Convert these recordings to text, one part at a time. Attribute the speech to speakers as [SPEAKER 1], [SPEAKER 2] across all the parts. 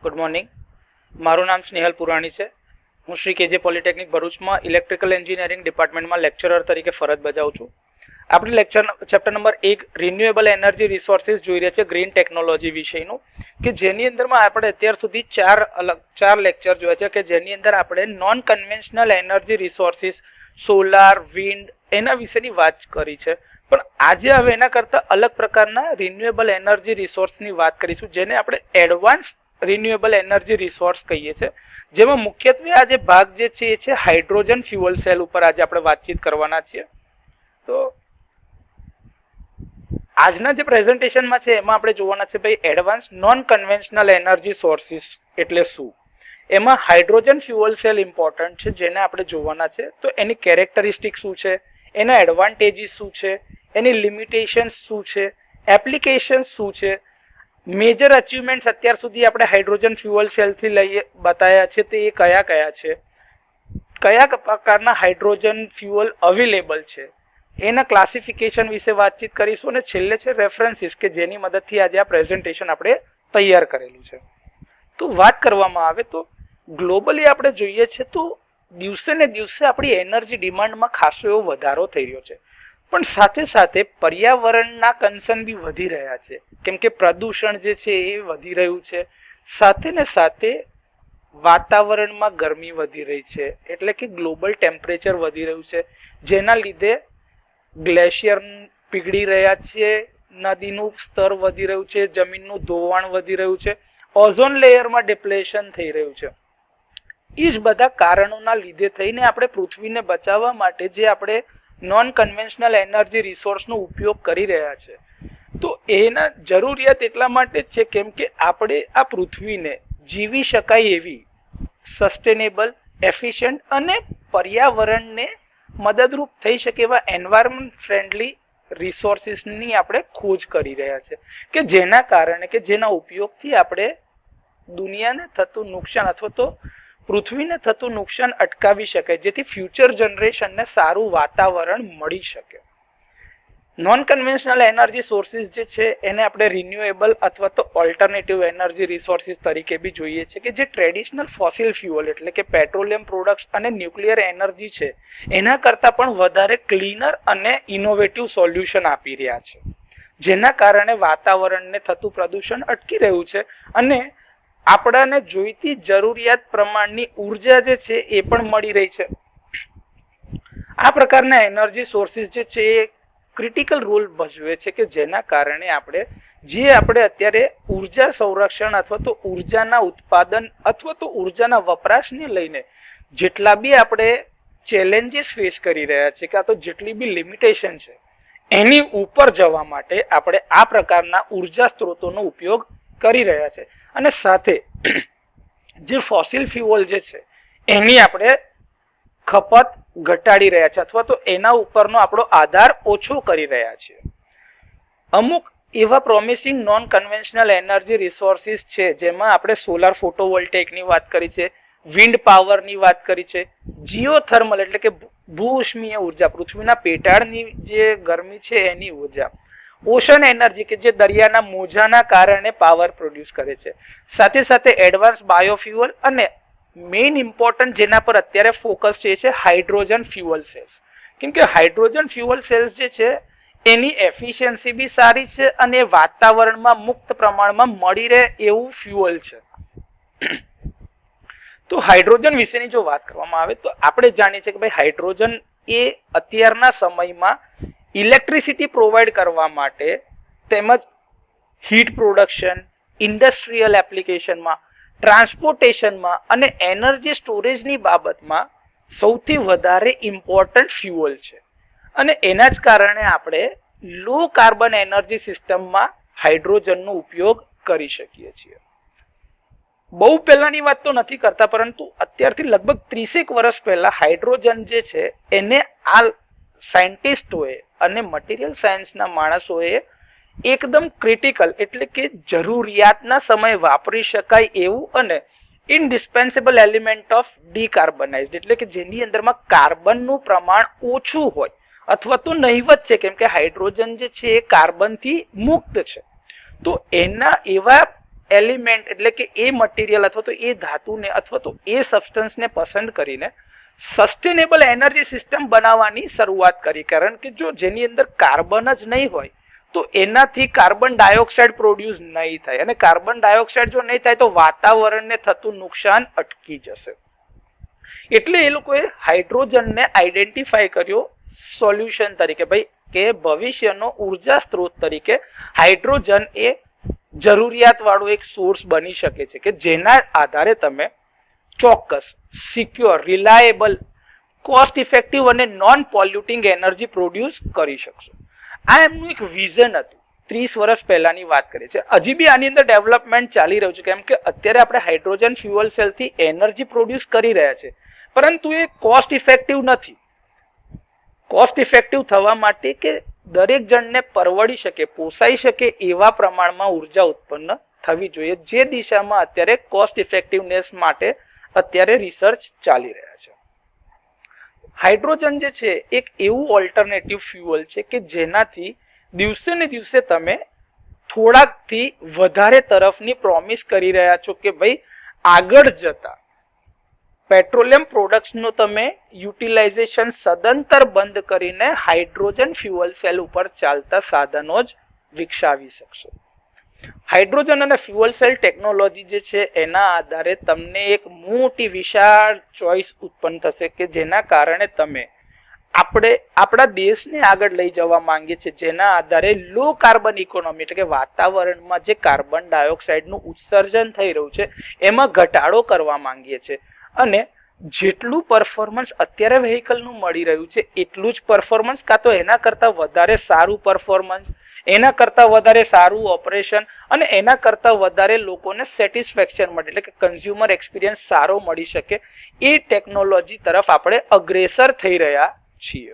[SPEAKER 1] Good morning. મારું નામ સ્નેહલ પુરાણી છે. હું શ્રી કેજે પોલિટેકનિક ભરૂચમાં ઇલેક્ટ્રિકલ એન્જિનિયરિંગ ડિપાર્ટમેન્ટમાં લેક્ચરર તરીકે ફરજ બજાવું છું. આપણે chapter number 1 renewable energy resources જોઈ રહ્યા છે, ગ્રીન ટેકનોલોજી વિષયનું, કે જેની અંદરમાં આપણે અત્યાર સુધી ચાર લેક્ચર જોયા છે કે જેની અંદર આપણે non conventional energy resources, solar, wind એના વિશેની વાત કરી છે. પણ આજે હવે એના કરતા અલગ પ્રકારના રિન્યુએબલ એનર્જી રિસોર્સની વાત કરીશું, જેને આપણે એડવાન્સ રિન્યુએબલ એનર્જી રિસોર્સ કહીએ છીએ. જેમાં મુખ્યત્વે આ જે ભાગ જે છે એ છે હાઇડ્રોજન ફ્યુઅલ સેલ ઉપર આજે આપણે વાતચીત કરવાના છીએ. તો આજના જે પ્રેઝન્ટેશનમાં છે એમાં આપણે જોવાના છે ભાઈ advance non conventional energy sources એટલે શું. એમાં હાઇડ્રોજન ફ્યુઅલ સેલ ઇમ્પોર્ટન્ટ છે, જેને આપણે જોવાના છે. તો એની કેરેક્ટરિસ્ટિક શું છે, એના એડવાન્ટેજીસ શું છે, એની લિમિટેશન્સ શું છે, એપ્લિકેશન શું છે, મેજર અચીવમેન્ટ્સ અત્યાર સુધી આપણે હાઇડ્રોજન ફ્યુઅલ સેલથી લઈએ બતાવ્યા છે તે એ કયા કયા છે, કયા પ્રકારના હાઇડ્રોજન ફ્યુઅલ અવેલેબલ છે, એના ક્લાસિફિકેશન વિશે વાતચીત કરીશું. અને છેલ્લે છે રેફરન્સીસ, કે જેની મદદથી આજે આ પ્રેઝન્ટેશન આપણે તૈયાર કરેલું છે. તો વાત કરવામાં આવે તો ગ્લોબલી આપણે જોઈએ છે તો દિવસે ને દિવસે આપણી એનર્જી ડિમાન્ડમાં ખાસો એવો વધારો થઈ રહ્યો છે. પણ સાથે સાથે પર્યાવરણના કન્સર્ન બી વધી રહ્યા છે, કેમ કે પ્રદૂષણ જે છે એ વધી રહ્યું છે. સાથે ને સાથે વાતાવરણમાં ગરમી વધી રહી છે, એટલે કે ગ્લોબલ ટેમ્પરેચર વધી રહ્યું છે, જેના લીધે ગ્લેશિયર પીગળી રહ્યા છે, નદીનું સ્તર વધી રહ્યું છે, જમીનનું ધોવાણ વધી રહ્યું છે, ઓઝોન લેયરમાં ડિપ્લેશન થઈ રહ્યું છે. એ જ બધા કારણોના લીધે થઈને આપણે પૃથ્વીને બચાવવા માટે જે આપણે નોન કન્વેન્શનલ એનર્જી રિસોર્સનો ઉપયોગ કરી રહ્યા છે, તો એના જરૂરિયાત એટલા માટે જ છે કેમ કે આપણે આ પૃથ્વીને જીવી શકાય એવી સસ્ટેનેબલ, એફિશિયન્ટ અને પર્યાવરણને મદદરૂપ થઈ શકે એવા એન્વાયરમેન્ટ ફ્રેન્ડલી રિસોર્સિસની આપણે ખોજ કરી રહ્યા છે, કે જેના કારણે કે જેના ઉપયોગથી આપણે દુનિયાને થતું નુકસાન અથવા તો પૃથ્વીને થતું નુકસાન અટકાવી શકાય, જેથી ફ્યુચર જનરેશનને સારું વાતાવરણ મળી શકે. નોન કન્વેન્શનલ એનર્જી સોર્સિસ જે છે એને આપણે રિન્યુએબલ અથવા તો ઓલ્ટરનેટિવ એનર્જી રિસોર્સિસ તરીકે બી જોઈએ છે, કે જે ટ્રેડિશનલ ફોસિલ ફ્યુઅલ એટલે કે પેટ્રોલિયમ પ્રોડક્ટ્સ અને ન્યુક્લિયર એનર્જી છે એના કરતાં પણ વધારે ક્લીનર અને ઇનોવેટિવ સોલ્યુશન આપી રહ્યા છે, જેના કારણે વાતાવરણને થતું પ્રદૂષણ અટકી રહ્યું છે અને આપણાને જોઈતી જરૂરિયાત પ્રમાણની ઉર્જા જે છે એ પણ મળી રહી છે. આ પ્રકારના એનર્જી સોર્સિસ જે છે એ ક્રિટિકલ રોલ ભજવે છે, કે જેના કારણે આપણે અત્યારે ઉર્જા સંરક્ષણ અથવા તો ઉર્જાના ઉત્પાદન અથવા તો ઉર્જાના વપરાશને લઈને જેટલા બી આપણે ચેલેન્જીસ ફેસ કરી રહ્યા છે, કે આ તો જેટલી બી લિમિટેશન છે એની ઉપર જવા માટે આપણે આ પ્રકારના ઉર્જા સ્ત્રોતોનો ઉપયોગ કરી રહ્યા છે. અને સાથે જે ફોસિલ ફ્યુઅલ જે છે એની આપણે ખપત ઘટાડી રહ્યા છે અથવા તો એના ઉપરનો આપણો આધાર ઓછો કરી રહ્યા છીએ. અમુક એવા promising non conventional energy resources છે, જેમાં આપણે સોલાર ફોટોવોલ્ટેઇકની વાત કરી છે, વિન્ડ પાવરની વાત કરી છે, જીઓથર્મલ એટલે કે ભૂઉષ્મીય ઉર્જા, પૃથ્વીના પેટાળની જે ગરમી છે એની ઉર્જા, ઓશન એનર્જી કે જે દરિયાના મોજાના કારણે પાવર પ્રોડ્યુસ કરે છે, સાથે સાથે એડવાન્સ બાયોફ્યુઅલ અને મેઇન ઇમ્પોર્ટન્ટ જેના પર અત્યારે ફોકસ છે હાઇડ્રોજન ફ્યુઅલ સેલ્સ. કેમ કે હાઇડ્રોજન ફ્યુઅલ સેલ્સ જે છે એની એફિશિયન્સી બી સારી છે અને વાતાવરણમાં મુક્ત પ્રમાણમાં મળી રહે એવું ફ્યુઅલ છે. તો હાઇડ્રોજન વિશેની જો વાત કરવામાં આવે તો આપણે જાણીએ છીએ કે ભાઈ હાઇડ્રોજન એ અત્યારના સમયમાં ઇલેક્ટ્રિસિટી પ્રોવાઈડ કરવા માટે તેમજ હીટ પ્રોડક્શન, ઇન્ડસ્ટ્રીયલ એપ્લિકેશનમાં, ટ્રાન્સપોર્ટેશનમાં અને એનર્જી સ્ટોરેજની બાબતમાં સૌથી વધારે ઇમ્પોર્ટન્ટ ફ્યુઅલ છે. અને એના જ કારણે આપણે લો કાર્બન એનર્જી સિસ્ટમમાં હાઇડ્રોજનનો ઉપયોગ કરી શકીએ છીએ. બહુ પહેલાની વાત તો નથી કરતા, પરંતુ અત્યારથી લગભગ 30 વર્ષ પહેલા હાઇડ્રોજન જે છે એને આ સાયન્ટિસ્ટોએ અને મટીરિયલ સાયન્સના માણસોએ એકદમ ક્રિટિકલ એટલે કે જરૂરિયાતના સમયે વાપરી શકાય એવું અને ઇનડિસ્પેન્સેબલ એલિમેન્ટ ઓફ ડીકાર્બનાઇઝ્ડ એટલે કે જેની અંદરમાં કાર્બનનું પ્રમાણ ઓછું હોય અથવા તો નહિવત છે, કેમ કે હાઇડ્રોજન જે છે એ કાર્બનથી મુક્ત છે. તો એના એવા એલિમેન્ટ એટલે કે એ મટીરિયલ અથવા તો એ ધાતુને અથવા તો એ સબસ્ટન્સને પસંદ કરીને સસ્ટેનેબલ એનર્જી સિસ્ટમ બનાવવાની શરૂઆત કરી. કારણ કે જો જેની અંદર કાર્બન જ નહીં હોય તો એનાથી કાર્બન ડાયોક્સાઇડ પ્રોડ્યુસ નહીં થાય, અને કાર્બન ડાયોક્સાઇડ જો નહીં થાય તો વાતાવરણને થતું નુકસાન અટકી જશે. એટલે એ લોકોએ હાઇડ્રોજનને આઈડેન્ટિફાઈ કર્યો સોલ્યુશન તરીકે, ભાઈ કે ભવિષ્યનો ઉર્જા સ્ત્રોત તરીકે હાઇડ્રોજન એ જરૂરિયાત વાળો એક સોર્સ બની શકે છે કે જેના આધારે તમે ચોક્કસ, સિક્યોર, રિલાયેબલ, કોસ્ટ ઇફેક્ટિવ અને નોન પોલ્યુટિંગ એનર્જી પ્રોડ્યુસ કરી શકશો. આ એમનું એક વિઝન હતું. 30 વર્ષ પહેલાની વાત કરીએ છીએ. હજી બી આની અંદર ડેવલપમેન્ટ ચાલી રહ્યું છે, કેમ કે અત્યારે આપણે હાઇડ્રોજન ફ્યુઅલ સેલથી એનર્જી પ્રોડ્યુસ કરી રહ્યા છે, પરંતુ એ કોસ્ટ ઇફેક્ટિવ નથી. કોસ્ટ ઇફેક્ટિવ થવા માટે કે દરેક જણને પરવડી શકે, પોસાઈ શકે એવા પ્રમાણમાં ઉર્જા ઉત્પન્ન થવી જોઈએ, જે દિશામાં અત્યારે કોસ્ટ ઇફેક્ટિવનેસ માટે અત્યારે રિસર્ચ ચાલી રહ્યા છે. હાઇડ્રોજન જે છે એક એવું ઓલ્ટરનેટિવ ફ્યુઅલ છે કે જેનાથી દિવસે ને દિવસે તમે થોડાકથી વધારે તરફની પ્રોમિસ કરી રહ્યા છો કે ભાઈ આગળ જતા પેટ્રોલિયમ પ્રોડક્ટ્સનો તમે યુટિલાઇઝેશન સદંતર બંધ કરીને હાઇડ્રોજન ફ્યુઅલ સેલ ઉપર ચાલતા સાધનો જ વિકસાવી શકશો. હાઇડ્રોજન અને ફ્યુઅલ સેલ ટેકનોલોજી જે છે એના આધારે તમને એક મોટી વિશાળ ચોઇસ ઉત્પન્ન થશે કે જેના કારણે તમે આપણા દેશને આગળ લઈ જવા માંગીએ છીએ, જેના આધારે લો કાર્બન ઇકોનોમી એટલે કે વાતાવરણમાં જે કાર્બન ડાયોક્સાઇડનું ઉત્સર્જન થઈ રહ્યું છે એમાં ઘટાડો કરવા માંગીએ છીએ, અને જેટલું પરફોર્મન્સ અત્યારે વેહિકલનું મળી રહ્યું છે એટલું જ પરફોર્મન્સ કાં તો એના કરતાં વધારે સારું પરફોર્મન્સ, એના કરતાં વધારે સારું ઓપરેશન અને એના કરતાં વધારે લોકોને સેટિસ્ફેક્શન મળે એટલે કે કન્ઝ્યુમર એક્સપિરિયન્સ સારો મળી શકે એ ટેકનોલોજી તરફ આપણે અગ્રેસર થઈ રહ્યા છીએ.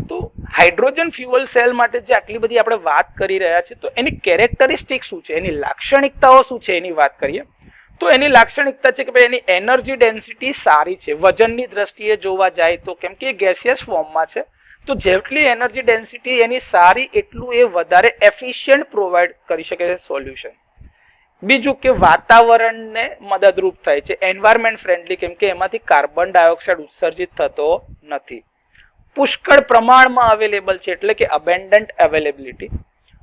[SPEAKER 1] તો હાઇડ્રોજન ફ્યુઅલ સેલ માટે જે આટલી બધી આપણે વાત કરી રહ્યા છીએ તો એની કેરેક્ટરિસ્ટિક શું છે, એની લાક્ષણિકતાઓ શું છે એની વાત કરીએ તો એની લાક્ષણિકતા છે કે ભાઈ એની એનર્જી ડેન્સિટી સારી છે. વજનની દ્રષ્ટિએ જોવા જાય તો કેમ કે એ ગેસિયસ ફોર્મમાં છે તો જેટલી એનર્જી ડેન્સિટી એની સારી એટલું એ વધારે એફિશિયન્ટ પ્રોવાઈડ કરી શકે છે સોલ્યુશન. બીજું કે વાતાવરણને મદદરૂપ થાય છે, એન્વાયરમેન્ટ ફ્રેન્ડલી, કેમ કે એમાંથી કાર્બન ડાયોક્સાઇડ ઉત્સર્જિત થતો નથી. પુષ્કળ પ્રમાણમાં અવેલેબલ છે એટલે કે અબેન્ડન્ટ અવેલેબિલિટી.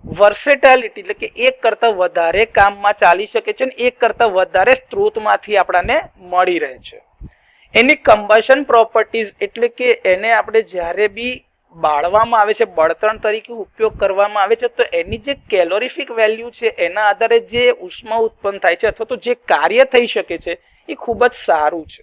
[SPEAKER 1] વર્સેટાલિટી એટલે કે એક કરતાં વધારે કામમાં ચાલી શકે છે અને એક કરતાં વધારે સ્ત્રોતમાંથી આપણને મળી રહે છે. એની કમ્બશન પ્રોપર્ટીઝ એટલે કે એને આપણે જ્યારે બી બાળવામાં આવે છે, બળતણ તરીકે ઉપયોગ કરવામાં આવે છે, તો એની જે કેલોરીફિક વેલ્યુ છે એના આધારે જે ઉષ્મા ઉત્પન્ન થાય છે અથવા તો જે કાર્ય થઈ શકે છે એ ખૂબ જ સારું છે.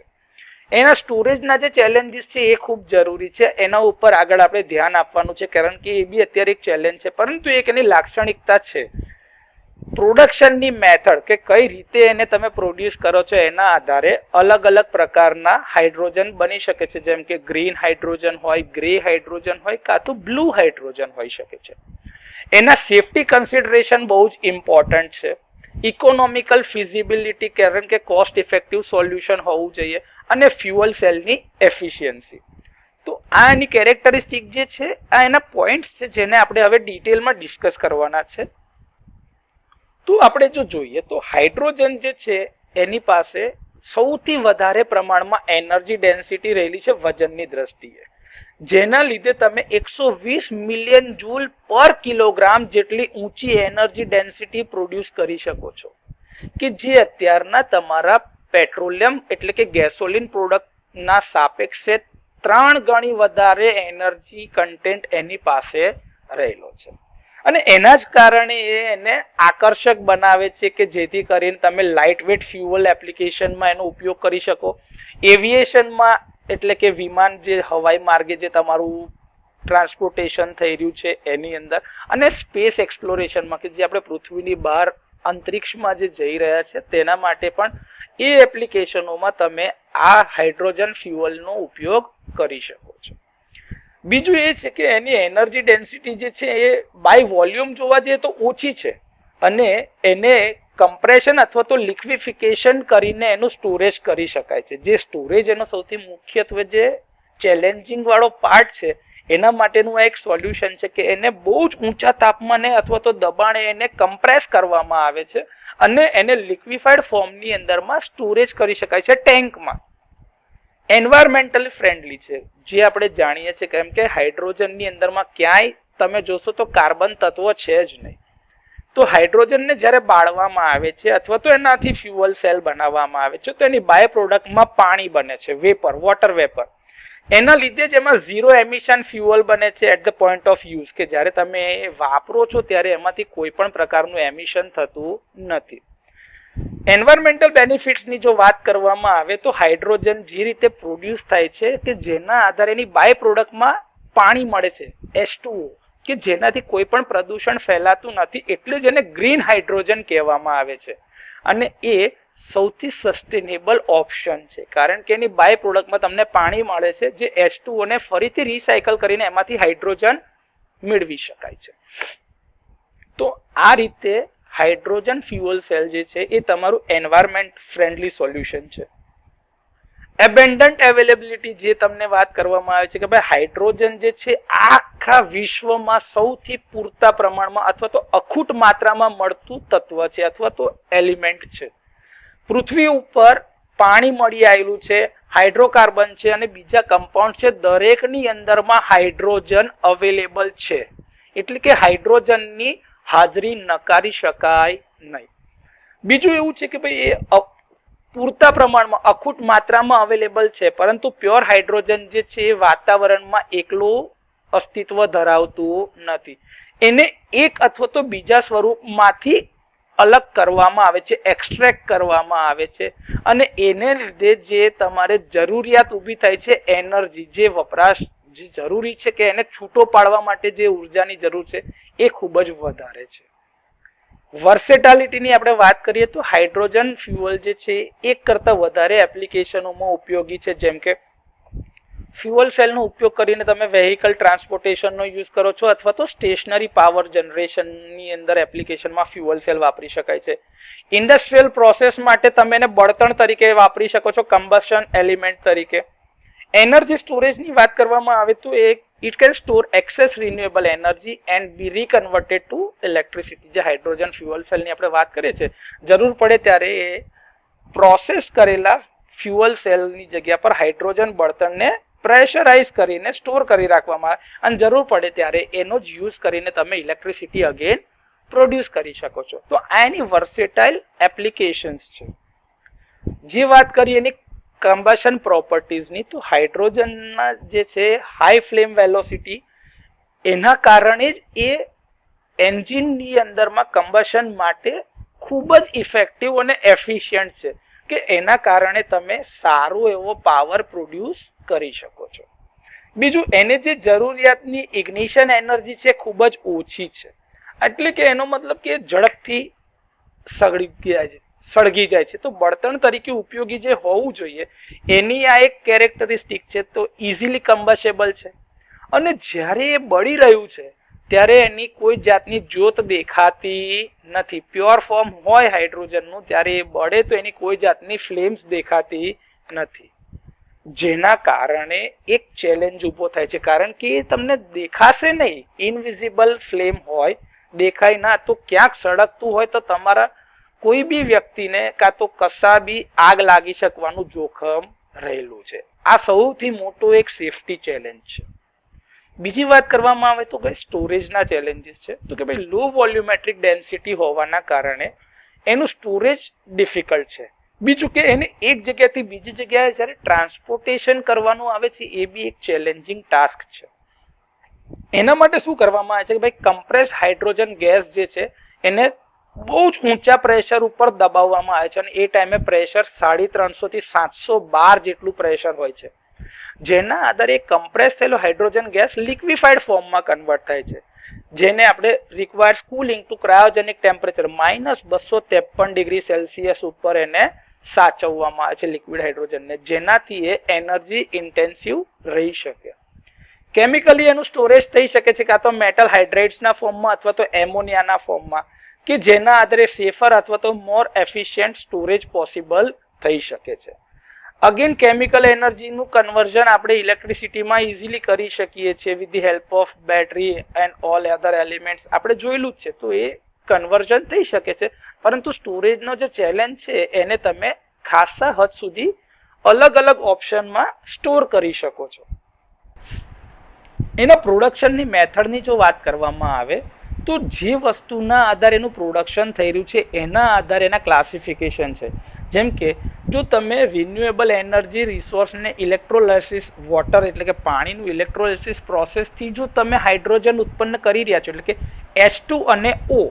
[SPEAKER 1] એના સ્ટોરેજના જે ચેલેન્જીસ છે એ ખૂબ જરૂરી છે, એના ઉપર આગળ આપણે ધ્યાન આપવાનું છે કારણ કે એ બી અત્યારે એક ચેલેન્જ છે, પરંતુ એક એની લાક્ષણિકતા છે. પ્રોડક્શનની મેથડ કે કઈ રીતે એને તમે પ્રોડ્યુસ કરો છો એના આધારે અલગ અલગ પ્રકારના હાઇડ્રોજન બની શકે છે, જેમ કે ગ્રીન હાઇડ્રોજન હોય, ગ્રે હાઇડ્રોજન હોય, કાં તો બ્લુ હાઇડ્રોજન હોઈ શકે છે. એના સેફટી કન્સિડરેશન બહુ જ ઇમ્પોર્ટન્ટ છે. ઇકોનોમિકલ ફિઝિબિલિટી કારણ કે કોસ્ટ ઇફેક્ટિવ સોલ્યુશન હોવું જોઈએ, અને ફ્યુઅલ સેલની એફિશિયન્સી. તો આ એની કેરેક્ટરિસ્ટિક જે છે આ એના પોઈન્ટ્સ છે જેને આપણે હવે ડિટેલમાં ડિસ્કસ કરવાના છે. તો આપણે જો જોઈએ તો હાઇડ્રોજન જે છે એની પાસે સૌથી વધારે પ્રમાણમાં એનર્જી ડેન્સિટી રહેલી છે વજનની દ્રષ્ટિએ, જેના લીધે તમે 120 મિલિયન જૂલ પર કિલોગ્રામ જેટલી ઊંચી એનર્જી ડેન્સિટી પ્રોડ્યુસ કરી શકો છો, કે જે અત્યારના તમારા પેટ્રોલિયમ એટલે કે ગેસોલિન પ્રોડક્ટના સાપેક્ષે 3 ગણી વધારે એનર્જી કન્ટેન્ટ એની પાસે રહેલો છે. અને એના જ કારણે એને આકર્ષક બનાવે છે કે જેથી કરીને તમે લાઇટ વેટ ફ્યુઅલ એપ્લિકેશનમાં એનો ઉપયોગ કરી શકો. એવિએશનમાં એટલે કે વિમાન જે હવાઈ માર્ગે જે તમારું ટ્રાન્સપોર્ટેશન થઈ રહ્યું છે એની અંદર, અને સ્પેસ એક્સપ્લોરેશનમાં કે જે આપણે પૃથ્વીની બહાર અંતરિક્ષમાં જે જઈ રહ્યા છે તેના માટે પણ એ એપ્લિકેશનોમાં તમે આ હાઇડ્રોજન ફ્યુઅલનો ઉપયોગ કરી શકો છો. બીજું એ છે કે એની એનર્જી ડેન્સિટી જે છે એ બાય વોલ્યુમ જોવા જઈએ તો ઓછી છે, અને એને કમ્પ્રેશન અથવા તો લિક્વિફિકેશન કરીને એનું સ્ટોરેજ કરી શકાય છે. જે સ્ટોરેજ એનો સૌથી મુખ્યત્વે જે ચેલેન્જિંગ વાળો પાર્ટ છે એના માટેનું એક સોલ્યુશન છે કે એને બહુ જ ઊંચા તાપમાને અથવા તો દબાણે એને કમ્પ્રેસ કરવામાં આવે છે અને એને લિક્વિફાઈડ ફોર્મની અંદરમાં સ્ટોરેજ કરી શકાય છે ટેન્કમાં. એન્વાયરમેન્ટલી ફ્રેન્ડલી છે જે આપણે જાણીએ છીએ, કેમ કે હાઇડ્રોજનની અંદરમાં ક્યાંય તમે જોશો તો કાર્બન તત્વ છે જ નહીં. તો હાઇડ્રોજનને જ્યારે બાળવામાં આવે છે અથવા તો એનાથી ફ્યુઅલ સેલ બનાવવામાં આવે છે તો એની બાય પ્રોડક્ટમાં પાણી બને છે, વેપર, વોટર વેપર. એના લીધે જ એમાં ઝીરો એમિશન ફ્યુઅલ બને છે at the point of use, કે જ્યારે તમે વાપરો છો ત્યારે એમાંથી કોઈ પણ પ્રકારનું એમિશન થતું નથી. એન્વાયરમેન્ટલ બેનિફિટ્સની જો વાત કરવામાં આવે તો હાઇડ્રોજન જે રીતે પ્રોડ્યુસ થાય છે કે જેના આધારે એની બાય પ્રોડક્ટમાં પાણી મળે છે H2O, કે જેનાથી કોઈ પણ પ્રદૂષણ ફેલાતું નથી, એટલે જ એને ગ્રીન હાઇડ્રોજન કહેવામાં આવે છે. અને એ સૌથી સસ્ટેનેબલ ઓપ્શન છે કારણ કે એની બાય પ્રોડક્ટમાં તમને પાણી મળે છે જે H2O ને ફરીથી રિસાયકલ કરીને એમાંથી હાઇડ્રોજન મેળવી શકાય છે. તો આ રીતે હાઇડ્રોજન ફ્યુઅલ સેલ જે છે એ તમારું એન્વાયરમેન્ટ ફ્રેન્ડલી સોલ્યુશન છે. એબેન્ડન્ટ અવેલેબિલિટી જે તમને વાત કરવામાં આવે છે કે ભાઈ હાઇડ્રોજન જે છે આખા વિશ્વમાં સૌથી પૂરતા પ્રમાણમાં અથવા તો અખૂટ માત્રામાં મળતું તત્વ છે અથવા તો એલિમેન્ટ છે. પૃથ્વી ઉપર પાણી મળી આવેલું છે, હાઇડ્રોકાર્બન છે અને બીજા કમ્પાઉન્ડ છે, દરેકની અંદરમાં હાઇડ્રોજન અવેલેબલ છે. એટલે કે હાઇડ્રોજનની હાજરી નકારી શકાય નહીં. બીજું એવું છે કે ભાઈ એ પૂરતા પ્રમાણમાં અખૂટ માત્રામાં અવેલેબલ છે, પરંતુ પ્યોર હાઇડ્રોજન જે છે એ વાતાવરણમાં એકલું અસ્તિત્વ ધરાવતું નથી. એને એક અથવા તો બીજા સ્વરૂપમાંથી અલગ કરવામાં આવે છે, એક્સ્ટ્રેક્ટ કરવામાં આવે છે અને એને લીધે જે તમારે જરૂરિયાત ઊભી થાય છે એનર્જી, જે વપરાશ જે જરૂરી છે કે એને છૂટો પાડવા માટે જે ઉર્જાની જરૂર છે એ ખૂબ જ વધારે છે. વર્સેટાલિટીની આપણે વાત કરીએ તો હાઇડ્રોજન ફ્યુઅલ જે છે એક કરતાં વધારે એપ્લિકેશનોમાં ઉપયોગી છે, જેમ કે ફ્યુઅલ સેલનો ઉપયોગ કરીને તમે વેહિકલ ટ્રાન્સપોર્ટેશનનો યુઝ કરો છો અથવા તો સ્ટેશનરી પાવર જનરેશનની અંદર એપ્લિકેશનમાં ફ્યુઅલ સેલ વાપરી શકાય છે. ઇન્ડસ્ટ્રીયલ પ્રોસેસ માટે તમે એને બળતણ તરીકે વાપરી શકો છો, કમ્બશન એલિમેન્ટ તરીકે. એનર્જી સ્ટોરેજની વાત કરવામાં આવે તો it can store excess renewable energy and be reconverted to electricity. જે હાઇડ્રોજન ફ્યુઅલ સેલની આપણે વાત કરીએ છીએ, જરૂર પડે ત્યારે એ પ્રોસેસ કરેલા ફ્યુઅલ સેલની જગ્યા પર હાઇડ્રોજન બળતણને પ્રેશરાઇઝ કરીને સ્ટોર કરી રાખવામાં આવે અને જરૂર પડે ત્યારે એનો જ યુઝ કરીને તમે ઇલેક્ટ્રિસિટી અગેન પ્રોડ્યુસ કરી શકો છો. તો આ એની વર્સેટાઇલ એપ્લિકેશન્સ છે. જે વાત કરીએ એની કમ્બશન પ્રોપર્ટીઝની, તો હાઇડ્રોજનના જે છે હાઈ ફ્લેમ વેલોસિટી, એના કારણે જ એ એન્જિનની અંદરમાં કમ્બશન માટે ખૂબ જ ઇફેક્ટિવ અને એફિશિયન્ટ છે કે એના કારણે તમે સારો એવો પાવર પ્રોડ્યુસ કરી શકો છો. બીજું, એને જે જરૂરિયાતની ઇગ્નિશન એનર્જી છે ખૂબ જ ઓછી છે, એટલે કે એનો મતલબ કે ઝડપથી સળગી જાય છે. તો બળતણ તરીકે ઉપયોગી જે હોવું જોઈએ એની આ એક કેરેક્ટરિસ્ટિક છે. તો ઇઝીલી કમ્બશેબલ છે અને જ્યારે એ બળી રહ્યું છે ત્યારે એની કોઈ જાતની જ્યોત દેખાતી નથી. પ્યોર ફોર્મ હોય હાઇડ્રોજનનું ત્યારે એ બળે તો એની કોઈ જાતની ફ્લેમ્સ દેખાતી નથી, જેના કારણે એક ચેલેન્જ ઊભો થાય છે કારણ કે એ તમને દેખાશે નહીં. ઇનવિઝિબલ ફ્લેમ હોય, દેખાય ના, તો ક્યાંક સળગતું હોય તો તમારા કોઈ બી વ્યક્તિને કાં તો કશા બી આગ લાગી શકવાનું જોખમ રહેલું છે. આ સૌથી મોટો એક સેફટી ચેલેન્જ છે. બીજી વાત કરવામાં આવે તો ભાઈ સ્ટોરેજના ચેલેન્જીસ છે. તો કે ભાઈ લો વોલ્યુમેટ્રિક ડેન્સિટી હોવાના કારણે એનું સ્ટોરેજ ડિફિકલ્ટ છે. બીજું કે એને એક જગ્યાથી બીજી જગ્યાએ જ્યારે ટ્રાન્સપોર્ટેશન કરવાનું આવે છે એ બી એક ચેલેન્જિંગ ટાસ્ક છે. એના માટે શું કરવામાં આવે છે કે ભાઈ કમ્પ્રેસ્ડ હાઇડ્રોજન ગેસ જે છે એને બહુ જ ઊંચા પ્રેશર ઉપર દબાવવામાં આવે છે અને એ ટાઈમે પ્રેશર 350 થી 712 જેટલું પ્રેશર હોય છે, જેના આધારે કમ્પ્રેસ થયેલો હાઇડ્રોજન ગેસ લિક્વિફાઈડ ફોર્મમાં કન્વર્ટ થાય છે, જેને આપણે required cooling to cryogenic temperature -253 degree Celsius ઉપર એને સાચવવામાં આવે છે લિક્વિડ હાઇડ્રોજનને, જેનાથી એ એનર્જી ઇન્ટેન્સિવ રહી શકે. કેમિકલી એનું સ્ટોરેજ થઈ શકે છે કાં તો મેટલ હાઇડ્રેટ્સના ફોર્મમાં અથવા તો એમોનિયાના ફોર્મમાં, કે જેના આધારે સેફર અથવા તો મોર એફિશિયન્ટ સ્ટોરેજ પોસિબલ થઈ શકે છે. અગેન કેમિકલ એનર્જીનું કન્વર્ઝન આપણે ઇલેક્ટ્રિસિટીમાં ઇઝીલી કરી શકીએ છીએ with the help of battery and all other elements. આપણે જોયેલું જ છે, તો એ કન્વર્ઝન થઈ શકે છે. પરંતુ સ્ટોરેજનો જે ચેલેન્જ છે એને તમે ખાસા હદ સુધી અલગ અલગ ઓપ્શનમાં સ્ટોર કરી શકો છો. એના પ્રોડક્શનની મેથડની જો વાત કરવામાં આવે તો જે વસ્તુના આધારે એનું પ્રોડક્શન થઈ રહ્યું છે એના આધારે એના ક્લાસિફિકેશન છે. જેમ કે જો તમે રિન્યુએબલ એનર્જી રિસોર્સને ઇલેક્ટ્રોલાઇસિસ વોટર એટલે કે પાણીનું ઇલેક્ટ્રોલાઇસિસ પ્રોસેસથી જો તમે હાઇડ્રોજન ઉત્પન્ન કરી રહ્યા છો, એટલે કે H2 અને O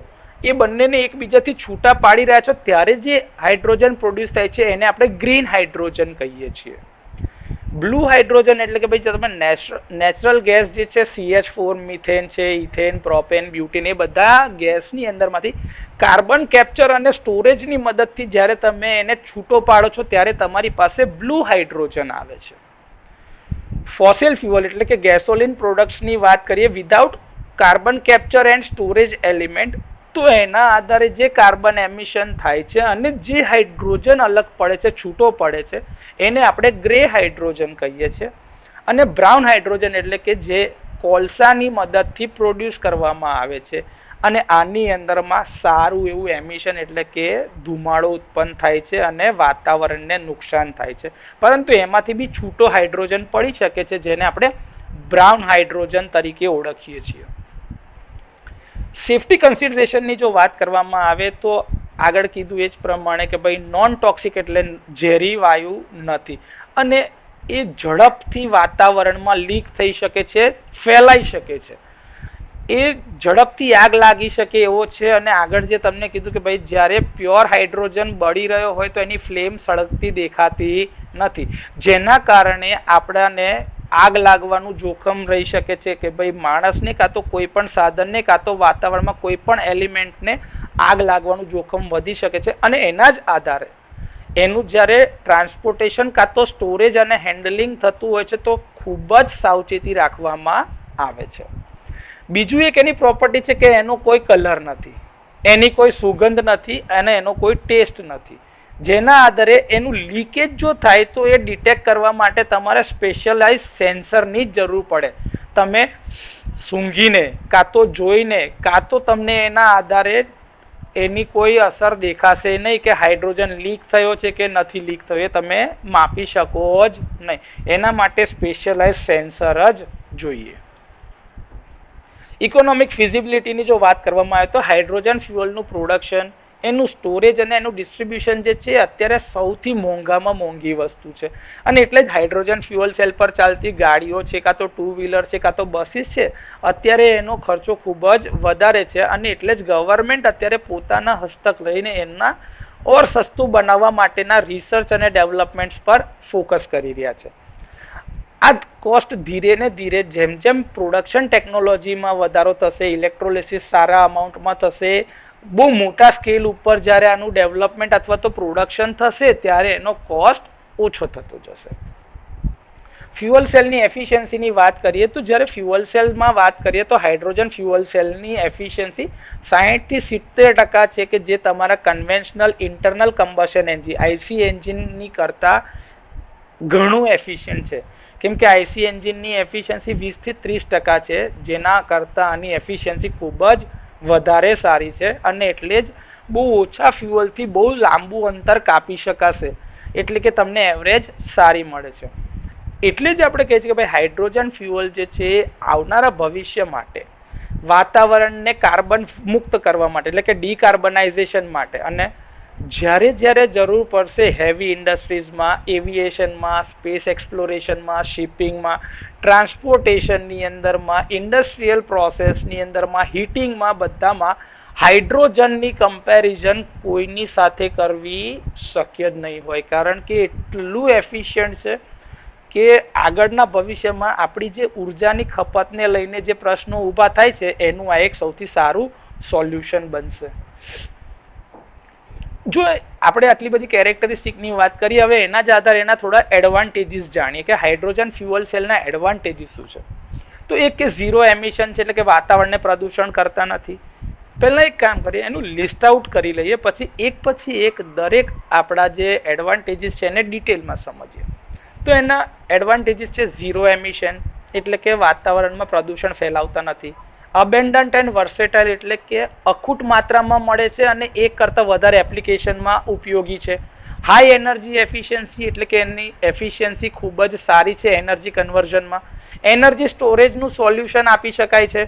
[SPEAKER 1] એ બંનેને એકબીજાથી છૂટા પાડી રહ્યા છો, ત્યારે જે હાઇડ્રોજન પ્રોડ્યુસ થાય છે એને આપણે ગ્રીન હાઇડ્રોજન કહીએ છીએ. બ્લુ હાઇડ્રોજન એટલે કે ભાઈ તમે નેચરલ ગેસ જે છે CH4 મિથેન છે, ઇથેન, પ્રોપેન, બ્યુટેન, એ બધા ગેસની અંદરમાંથી કાર્બન કેપ્ચર અને સ્ટોરેજની મદદથી જ્યારે તમે એને છૂટો પાડો છો ત્યારે તમારી પાસે બ્લુ હાઇડ્રોજન આવે છે. ફોસિલ ફ્યુઅલ એટલે કે ગેસોલિન પ્રોડક્ટ્સની વાત કરીએ without carbon capture and storage element, તો એના આધારે જે કાર્બન એમિશન થાય છે અને જે હાઇડ્રોજન અલગ પડે છે, છૂટો પડે છે, એને આપણે ગ્રે હાઇડ્રોજન કહીએ છીએ. અને બ્રાઉન હાઇડ્રોજન એટલે કે જે કોલસાની મદદથી પ્રોડ્યુસ કરવામાં આવે છે અને આની અંદરમાં સારું એવું એમિશન એટલે કે ધુમાડો ઉત્પન્ન થાય છે અને વાતાવરણને નુકસાન થાય છે. પરંતુ એમાંથી બી છૂટો હાઇડ્રોજન પડી શકે છે જેને આપણે બ્રાઉન હાઇડ્રોજન તરીકે ઓળખીએ છીએ. સેફ્ટી કન્સિડરેશનની જો વાત કરવામાં આવે તો આગળ કીધું એ જ પ્રમાણે કે ભાઈ નોન ટોક્સિક એટલે ઝેરી વાયુ નથી અને એ ઝડપથી વાતાવરણમાં લીક થઈ શકે છે, ફેલાઈ શકે છે, એ ઝડપથી આગ લાગી શકે એવો છે. અને આગળ જે તમને કીધું કે ભાઈ જ્યારે પ્યોર હાઇડ્રોજન બળી રહ્યો હોય તો એની ફ્લેમ સળગતી દેખાતી નથી, જેના કારણે આપણાને આગ લાગવાનું જોખમ રહી શકે છે કે ભાઈ માણસને કાં તો કોઈ પણ સાધનને કાં તો વાતાવરણમાં કોઈ પણ એલિમેન્ટને આગ લાગવાનું જોખમ વધી શકે છે. અને એના જ આધારે એનું જ્યારે ટ્રાન્સપોર્ટેશન કાં તો સ્ટોરેજ અને હેન્ડલિંગ થતું હોય છે તો ખૂબ જ સાવચેતી રાખવામાં આવે છે. બીજું એક એની પ્રોપર્ટી છે કે એનો કોઈ કલર નથી, એની કોઈ સુગંધ નથી અને એનો કોઈ ટેસ્ટ નથી, જેના આધારે એનું લીકેજ જો થાય તો એ ડિટેક્ટ કરવા માટે તમારે સ્પેશિયલાઇઝ સેન્સરની જ જરૂર પડે. તમે સૂંઘીને કાં તો જોઈને કાં તો તમને એના આધારે એની કોઈ અસર દેખાશે નહીં કે હાઇડ્રોજન લીક થયો છે કે નથી લીક થયો, એ તમે માપી શકો જ નહીં. એના માટે સ્પેશિયલાઇઝ સેન્સર જ જોઈએ. ઇકોનોમિક ફિઝિબિલિટીની જો વાત કરવામાં આવે તો હાઇડ્રોજન ફ્યુઅલનું પ્રોડક્શન, એનું સ્ટોરેજ અને એનું ડિસ્ટ્રીબ્યુશન જે છે અત્યારે સૌથી મોંઘામાં મોંઘી વસ્તુ છે. અને એટલે જ હાઇડ્રોજન ફ્યુઅલ સેલ પર ચાલતી ગાડીઓ છે, કાં તો ટુ વ્હીલર છે, કાં તો બસીસ છે, અત્યારે એનો ખર્ચો ખૂબ જ વધારે છે. અને એટલે જ ગવર્મેન્ટ અત્યારે પોતાના હસ્તક લઈને એમના ઓર સસ્તું બનાવવા માટેના રિસર્ચ અને ડેવલપમેન્ટ્સ પર ફોકસ કરી રહ્યા છે. આ કોસ્ટ ધીરે ને ધીરે જેમ જેમ પ્રોડક્શન ટેકનોલોજીમાં વધારો થશે, ઇલેક્ટ્રોલિસિસ સારા અમાઉન્ટમાં થશે, બહુ મોટા સ્કેલ ઉપર જ્યારે આનું ડેવલપમેન્ટ અથવા તો પ્રોડક્શન થશે ત્યારે એનો કોસ્ટ ઓછો થતો જશે. ફ્યુઅલ સેલની એફિશિયન્સીની વાત કરીએ તો જ્યારે ફ્યુઅલ સેલમાં વાત કરીએ તો હાઇડ્રોજન ફ્યુઅલ સેલની એફિશિયન્સી 60 થી 70% છે કે જે તમારા conventional internal combustion engine IC એન્જિનની કરતાં ઘણું એફિશિયન્ટ છે. કેમ કે આઈસી એન્જિનની એફિશિયન્સી 20 થી 30% છે, જેના કરતાં આની એફિશિયન્સી ખૂબ જ વધારે સારી છે. અને એટલે જ બહુ ઓછા ફ્યુઅલથી બહુ લાંબુ અંતર કાપી શકાશે, એટલે કે તમને એવરેજ સારી મળે છે. એટલે જ આપણે કહીએ છીએ કે ભાઈ હાઇડ્રોજન ફ્યુઅલ જે છે આવનારા ભવિષ્ય માટે વાતાવરણને કાર્બન મુક્ત કરવા માટે એટલે કે ડીકાર્બનાઇઝેશન માટે અને જ્યારે જ્યારે જરૂર પડશે હેવી ઇન્ડસ્ટ્રીઝમાં, એવિએશનમાં, સ્પેસ એક્સપ્લોરેશનમાં, શિપિંગમાં, ટ્રાન્સપોર્ટેશનની અંદરમાં, ઇન્ડસ્ટ્રીયલ પ્રોસેસની અંદરમાં, હીટિંગમાં, બધામાં હાઇડ્રોજનની કમ્પેરિઝન કોઈની સાથે કરવી શક્ય જ નહીં હોય, કારણ કે એટલું એફિશિયન્ટ છે કે આગળના ભવિષ્યમાં આપણી જે ઉર્જાની ખપતને લઈને જે પ્રશ્નો ઊભા થાય છે એનું આ એક સૌથી સારું સોલ્યુશન બનશે. જો આપણે આટલી બધી કેરેક્ટરિસ્ટિકની વાત કરી, હવે એના જ આધારે એના થોડા એડવાન્ટેજીસ જાણીએ કે હાઇડ્રોજન ફ્યુઅલ સેલના એડવાન્ટેજીસ શું છે. તો એક કે ઝીરો એમિશન છે, એટલે કે વાતાવરણને પ્રદૂષણ કરતા નથી. પહેલા એક કામ કરીએ, એનું લિસ્ટ આઉટ કરી લઈએ, પછી એક દરેક આપણા જે એડવાન્ટેજીસ છે એને ડિટેલમાં સમજીએ. તો એના એડવાન્ટેજીસ છે ઝીરો એમિશન, એટલે કે વાતાવરણમાં પ્રદૂષણ ફેલાવતા નથી. અબેન્ડન્ટ એન્ડ વર્સેટાઇલ, એટલે કે અખૂટ માત્રામાં મળે છે અને એક કરતાં વધારે એપ્લિકેશનમાં ઉપયોગી છે. હાઈ એનર્જી એફિશિયન્સી, એટલે કે એની એફિશિયન્સી ખૂબ જ સારી છે એનર્જી કન્વર્ઝનમાં. એનર્જી સ્ટોરેજનું સોલ્યુશન આપી શકાય છે.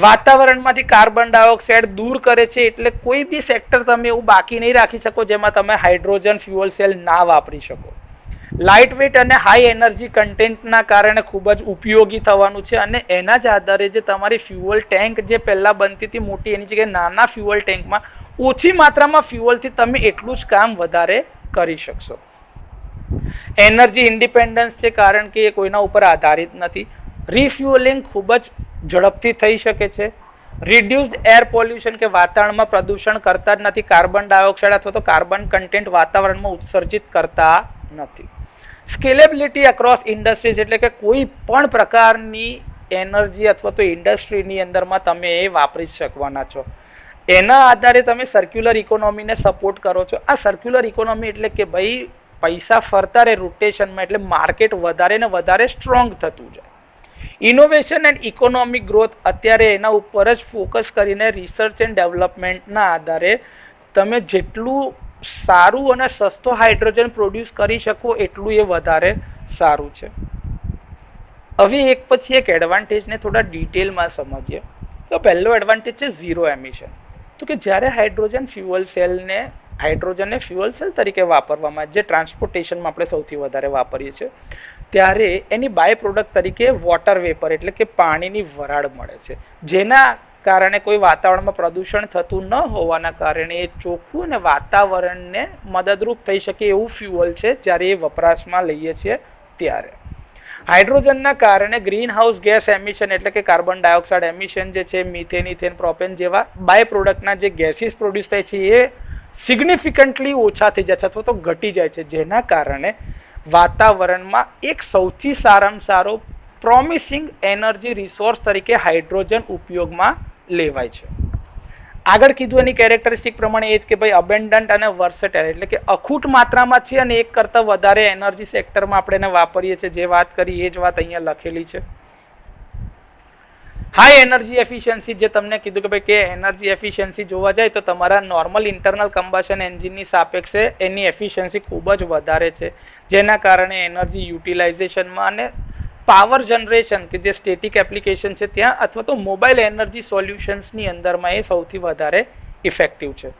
[SPEAKER 1] વાતાવરણમાંથી કાર્બન ડાયોક્સાઇડ દૂર કરે છે, એટલે કોઈ બી સેક્ટર તમે એવું બાકી નહીં રાખી શકો જેમાં તમે હાઇડ્રોજન ફ્યુઅલ સેલ ના વાપરી શકો. લાઇટ વેટ અને હાઈ એનર્જી કન્ટેન્ટના કારણે ખૂબ જ ઉપયોગી થવાનું છે અને એના જ આધારે જે તમારી ફ્યુઅલ ટેન્ક જે પહેલા બનતી હતી મોટી, એની જગ્યાએ નાના ફ્યુઅલ ટેન્કમાં ઓછી માત્રામાં ફ્યુઅલથી તમે એટલું જ કામ વધારે કરી શકશો. એનર્જી ઇન્ડિપેન્ડન્સ છે, કારણ કે એ કોઈના ઉપર આધારિત નથી. રિફ્યુઅલિંગ ખૂબ જ ઝડપથી થઈ શકે છે. રિડ્યુસ્ડ એર પોલ્યુશન, કે વાતાવરણમાં પ્રદૂષણ કરતા જ નથી. કાર્બન ડાયોક્સાઇડ અથવા તો કાર્બન કન્ટેન્ટ વાતાવરણમાં ઉત્સર્જિત કરતા નથી. સ્કેલેબિલિટી અક્રોસ ઇન્ડસ્ટ્રીઝ, એટલે કે કોઈ પણ પ્રકારની એનર્જી અથવા તો ઇન્ડસ્ટ્રીની અંદરમાં તમે એ વાપરી શકવાના છો. એના આધારે તમે સર્ક્યુલર ઇકોનોમીને સપોર્ટ કરો છો. આ સર્ક્યુલર ઇકોનોમી એટલે કે ભાઈ પૈસા ફરતા રહે રોટેશનમાં, એટલે માર્કેટ વધારે ને વધારે સ્ટ્રોંગ થતું જાય. ઇનોવેશન એન્ડ ઇકોનોમિક ગ્રોથ, અત્યારે એના ઉપર જ ફોકસ કરીને રિસર્ચ એન્ડ ડેવલપમેન્ટના આધારે તમે જેટલું સારું અને સસ્તો હાઇડ્રોજન પ્રોડ્યુસ કરી શકો એટલું એ વધારે સારું છે. હવે એક પછી એક એડવાન્ટેજને થોડા ડિટેલમાં સમજીએ. તો પહેલો એડવાન્ટેજ છે ઝીરો એમિશન. તો કે જ્યારે હાઇડ્રોજન ફ્યુઅલ સેલ તરીકે વાપરવામાં, જે ટ્રાન્સપોર્ટેશનમાં આપણે સૌથી વધારે વાપરીએ છીએ, ત્યારે એની બાય પ્રોડક્ટ તરીકે વોટર વેપર, એટલે કે પાણીની વરાળ મળે છે, જેના કારણે કોઈ વાતાવરણમાં પ્રદૂષણ થતું ન હોવાના કારણે એ ચોખ્ખું અને વાતાવરણને મદદરૂપ થઈ શકે એવું ફ્યુઅલ છે જ્યારે એ વપરાશમાં લઈએ છીએ ત્યારે. હાઇડ્રોજનના કારણે ગ્રીન હાઉસ ગેસ એમિશન, એટલે કે કાર્બન ડાયોક્સાઇડ એમિશન જે છે, મિથેન, ઇથેન, પ્રોપેન જેવા બાય પ્રોડક્ટના જે ગેસીસ પ્રોડ્યુસ થાય છે એ સિગ્નિફિકન્ટલી ઓછા થઈ જાય છે અથવા તો ઘટી જાય છે, જેના કારણે વાતાવરણમાં એક સૌથી સારામાં સારો પ્રોમિસિંગ એનર્જી રિસોર્સ તરીકે હાઇડ્રોજન ઉપયોગમાં લેવાય છે. આગળ કીધું એની કેરેક્ટરિસ્ટિક પ્રમાણે એ જ કે ભાઈ અબેન્ડન્ટ અને વર્સેટાઇલ, એટલે કે અખૂટ માત્રામાં છે અને એક કરતાં વધારે એનર્જી સેક્ટરમાં આપણે એને વાપરીએ છીએ. જે વાત કરી એ જ વાત અહીંયા લખેલી છે. હાઈ એનર્જી એફિશિયન્સી, જે તમને કીધું કે ભાઈ કે એનર્જી એફિશિયન્સી જોવા જાય તો તમારા નોર્મલ ઇન્ટરનલ કમ્બશન એન્જિનની સાપેક્ષે એની એફિશિયન્સી ખૂબ જ વધારે છે, જેના કારણે એનર્જી યુટિલાઇઝેશનમાં અને પાવર જનરેશન, કે જે સ્ટેટિક એપ્લિકેશન છે ત્યાં, અથવા તો મોબાઈલ એનર્જી સોલ્યુશન્સની અંદરમાં એ સૌથી વધારે ઇફેક્ટિવ છે.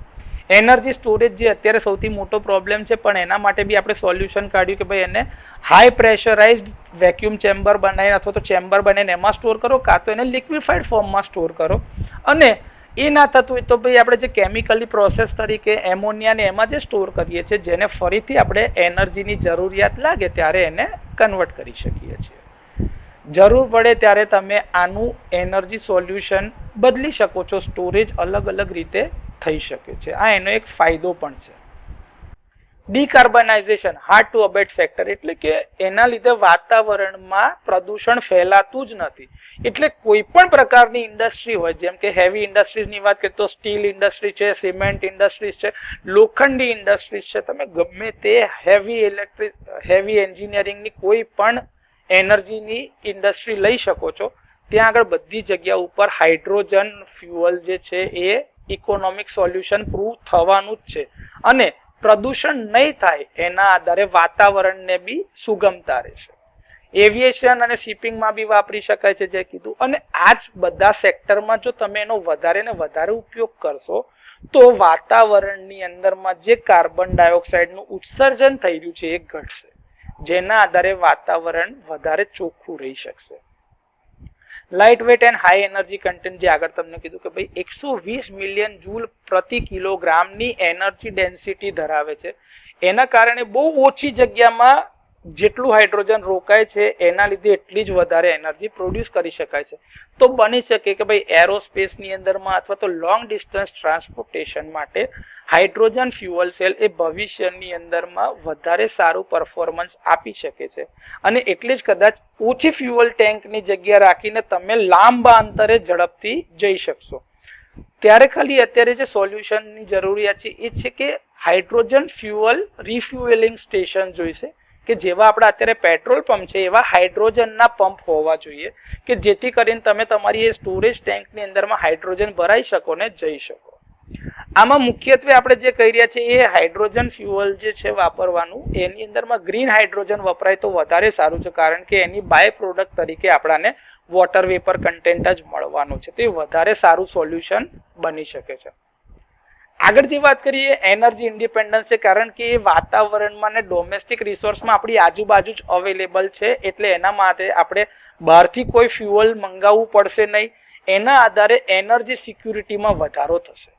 [SPEAKER 1] એનર્જી સ્ટોરેજ જે અત્યારે સૌથી મોટો પ્રોબ્લેમ છે, પણ એના માટે બી આપણે સોલ્યુશન કાઢ્યું કે ભાઈ એને હાઈ પ્રેશરાઇઝ્ડ વેક્યુમ ચેમ્બર બનાવીને અથવા તો ચેમ્બર બનાવીને એમાં સ્ટોર કરો, કાં તો એને લિક્વિફાઈડ ફોર્મમાં સ્ટોર કરો. અને એ ના થતું હોય તો ભાઈ આપણે જે કેમિકલી પ્રોસેસ તરીકે એમોનિયાને એમાં જે સ્ટોર કરીએ છીએ, જેને ફરીથી આપણે એનર્જીની જરૂરિયાત લાગે ત્યારે એને કન્વર્ટ કરી શકીએ છીએ. જરૂર પડે ત્યારે તમે આનું એનર્જી સોલ્યુશન બદલી શકો છો. સ્ટોરેજ અલગ અલગ રીતે થઈ શકે છે. આ એનો એક ફાયદો પણ છે. ડીકાર્બનાઇઝેશન, હાર્ડ ટુ અબેટ ફેક્ટર, એટલે કે એના લીધે વાતાવરણમાં પ્રદૂષણ ફેલાતું જ નથી. એટલે કોઈ પણ પ્રકારની ઇન્ડસ્ટ્રી હોય, જેમ કે હેવી ઇન્ડસ્ટ્રીઝની વાત કરીએ તો સ્ટીલ ઇન્ડસ્ટ્રી છે, સિમેન્ટ ઇન્ડસ્ટ્રીઝ છે, લોખંડી ઇન્ડસ્ટ્રીઝ છે, તમે ગમે તે હેવી એન્જિનિયરિંગની કોઈ પણ એનર્જીની ઇન્ડસ્ટ્રી લઈ શકો છો. ત્યાં આગળ બધી જગ્યા ઉપર હાઇડ્રોજન ફ્યુઅલ જે છે એ ઇકોનોમિક સોલ્યુશન પ્રૂવ થવાનું જ છે અને પ્રદૂષણ નહીં થાય એના આધારે વાતાવરણને બી સુગમતા રહેશે. એવિએશન અને શિપિંગમાં બી વાપરી શકાય છે જે કીધું. અને આ જ બધા સેક્ટરમાં જો તમે એનો વધારે ને વધારે ઉપયોગ કરશો તો વાતાવરણની અંદરમાં જે કાર્બન ડાયોક્સાઇડનું ઉત્સર્જન થઈ રહ્યું છે એ ઘટશે, જેના આધારે વાતાવરણ વધારે ચોખ્ખું રહી શકશે. Light wet and high energy content, જે આગળ તમને કીધું કે ભાઈ 120 મિલિયન જૂલ પ્રતિ કિલોગ્રામની એનર્જી ડેન્સિટી ધરાવે છે. એના કારણે બહુ ઓછી જગ્યામાં જેટલું હાઇડ્રોજન રોકાય છે એના લીધે એટલી જ વધારે એનર્જી પ્રોડ્યુસ કરી શકાય છે. તો બની શકે કે ભાઈ એરોસ્પેસની અંદરમાં અથવા તો લોંગ ડિસ્ટન્સ ટ્રાન્સપોર્ટેશન માટે હાઇડ્રોજન ફ્યુઅલ સેલ એ ભવિષ્યની અંદરમાં વધારે સારું પરફોર્મન્સ આપી શકે છે. અને એટલે જ કદાચ ઓછી ફ્યુઅલ ટેન્કની જગ્યા રાખીને તમે લાંબા અંતરે ઝડપથી જઈ શકશો. ત્યારે ખાલી અત્યારે જે સોલ્યુશનની જરૂરિયાત છે એ છે કે હાઇડ્રોજન ફ્યુઅલ રિફ્યુએલિંગ સ્ટેશન જોઈશે, કે જેવા આપણા અત્યારે પેટ્રોલ પંપ છે એવા હાઇડ્રોજનના પંપ હોવા જોઈએ, કે જેથી કરીને તમે તમારી એ સ્ટોરેજ ટેન્કની અંદરમાં હાઇડ્રોજન ભરાઈ શકો ને જઈ શકો. આમાં મુખ્યત્વે આપણે જે કહી રહ્યા છીએ એ હાઇડ્રોજન ફ્યુઅલ જે છે વાપરવાનું, એની અંદરમાં ગ્રીન હાઇડ્રોજન વપરાય તો વધારે સારું છે, કારણ કે એની બાય પ્રોડક્ટ તરીકે આપણાને વોટર વેપર કન્ટેન્ટ જ મળવાનું છે, તો એ વધારે સારું સોલ્યુશન બની શકે છે. આગળ જે વાત કરીએ એનર્જી ઇન્ડિપેન્ડન્સ છે, કારણ કે એ વાતાવરણમાં ને ડોમેસ્ટિક રિસોર્સમાં આપણી આજુબાજુ જ અવેલેબલ છે, એટલે એના માટે આપણે બહારથી કોઈ ફ્યુઅલ મંગાવવું પડશે નહીં. એના આધારે એનર્જી સિક્યુરિટીમાં વધારો થશે,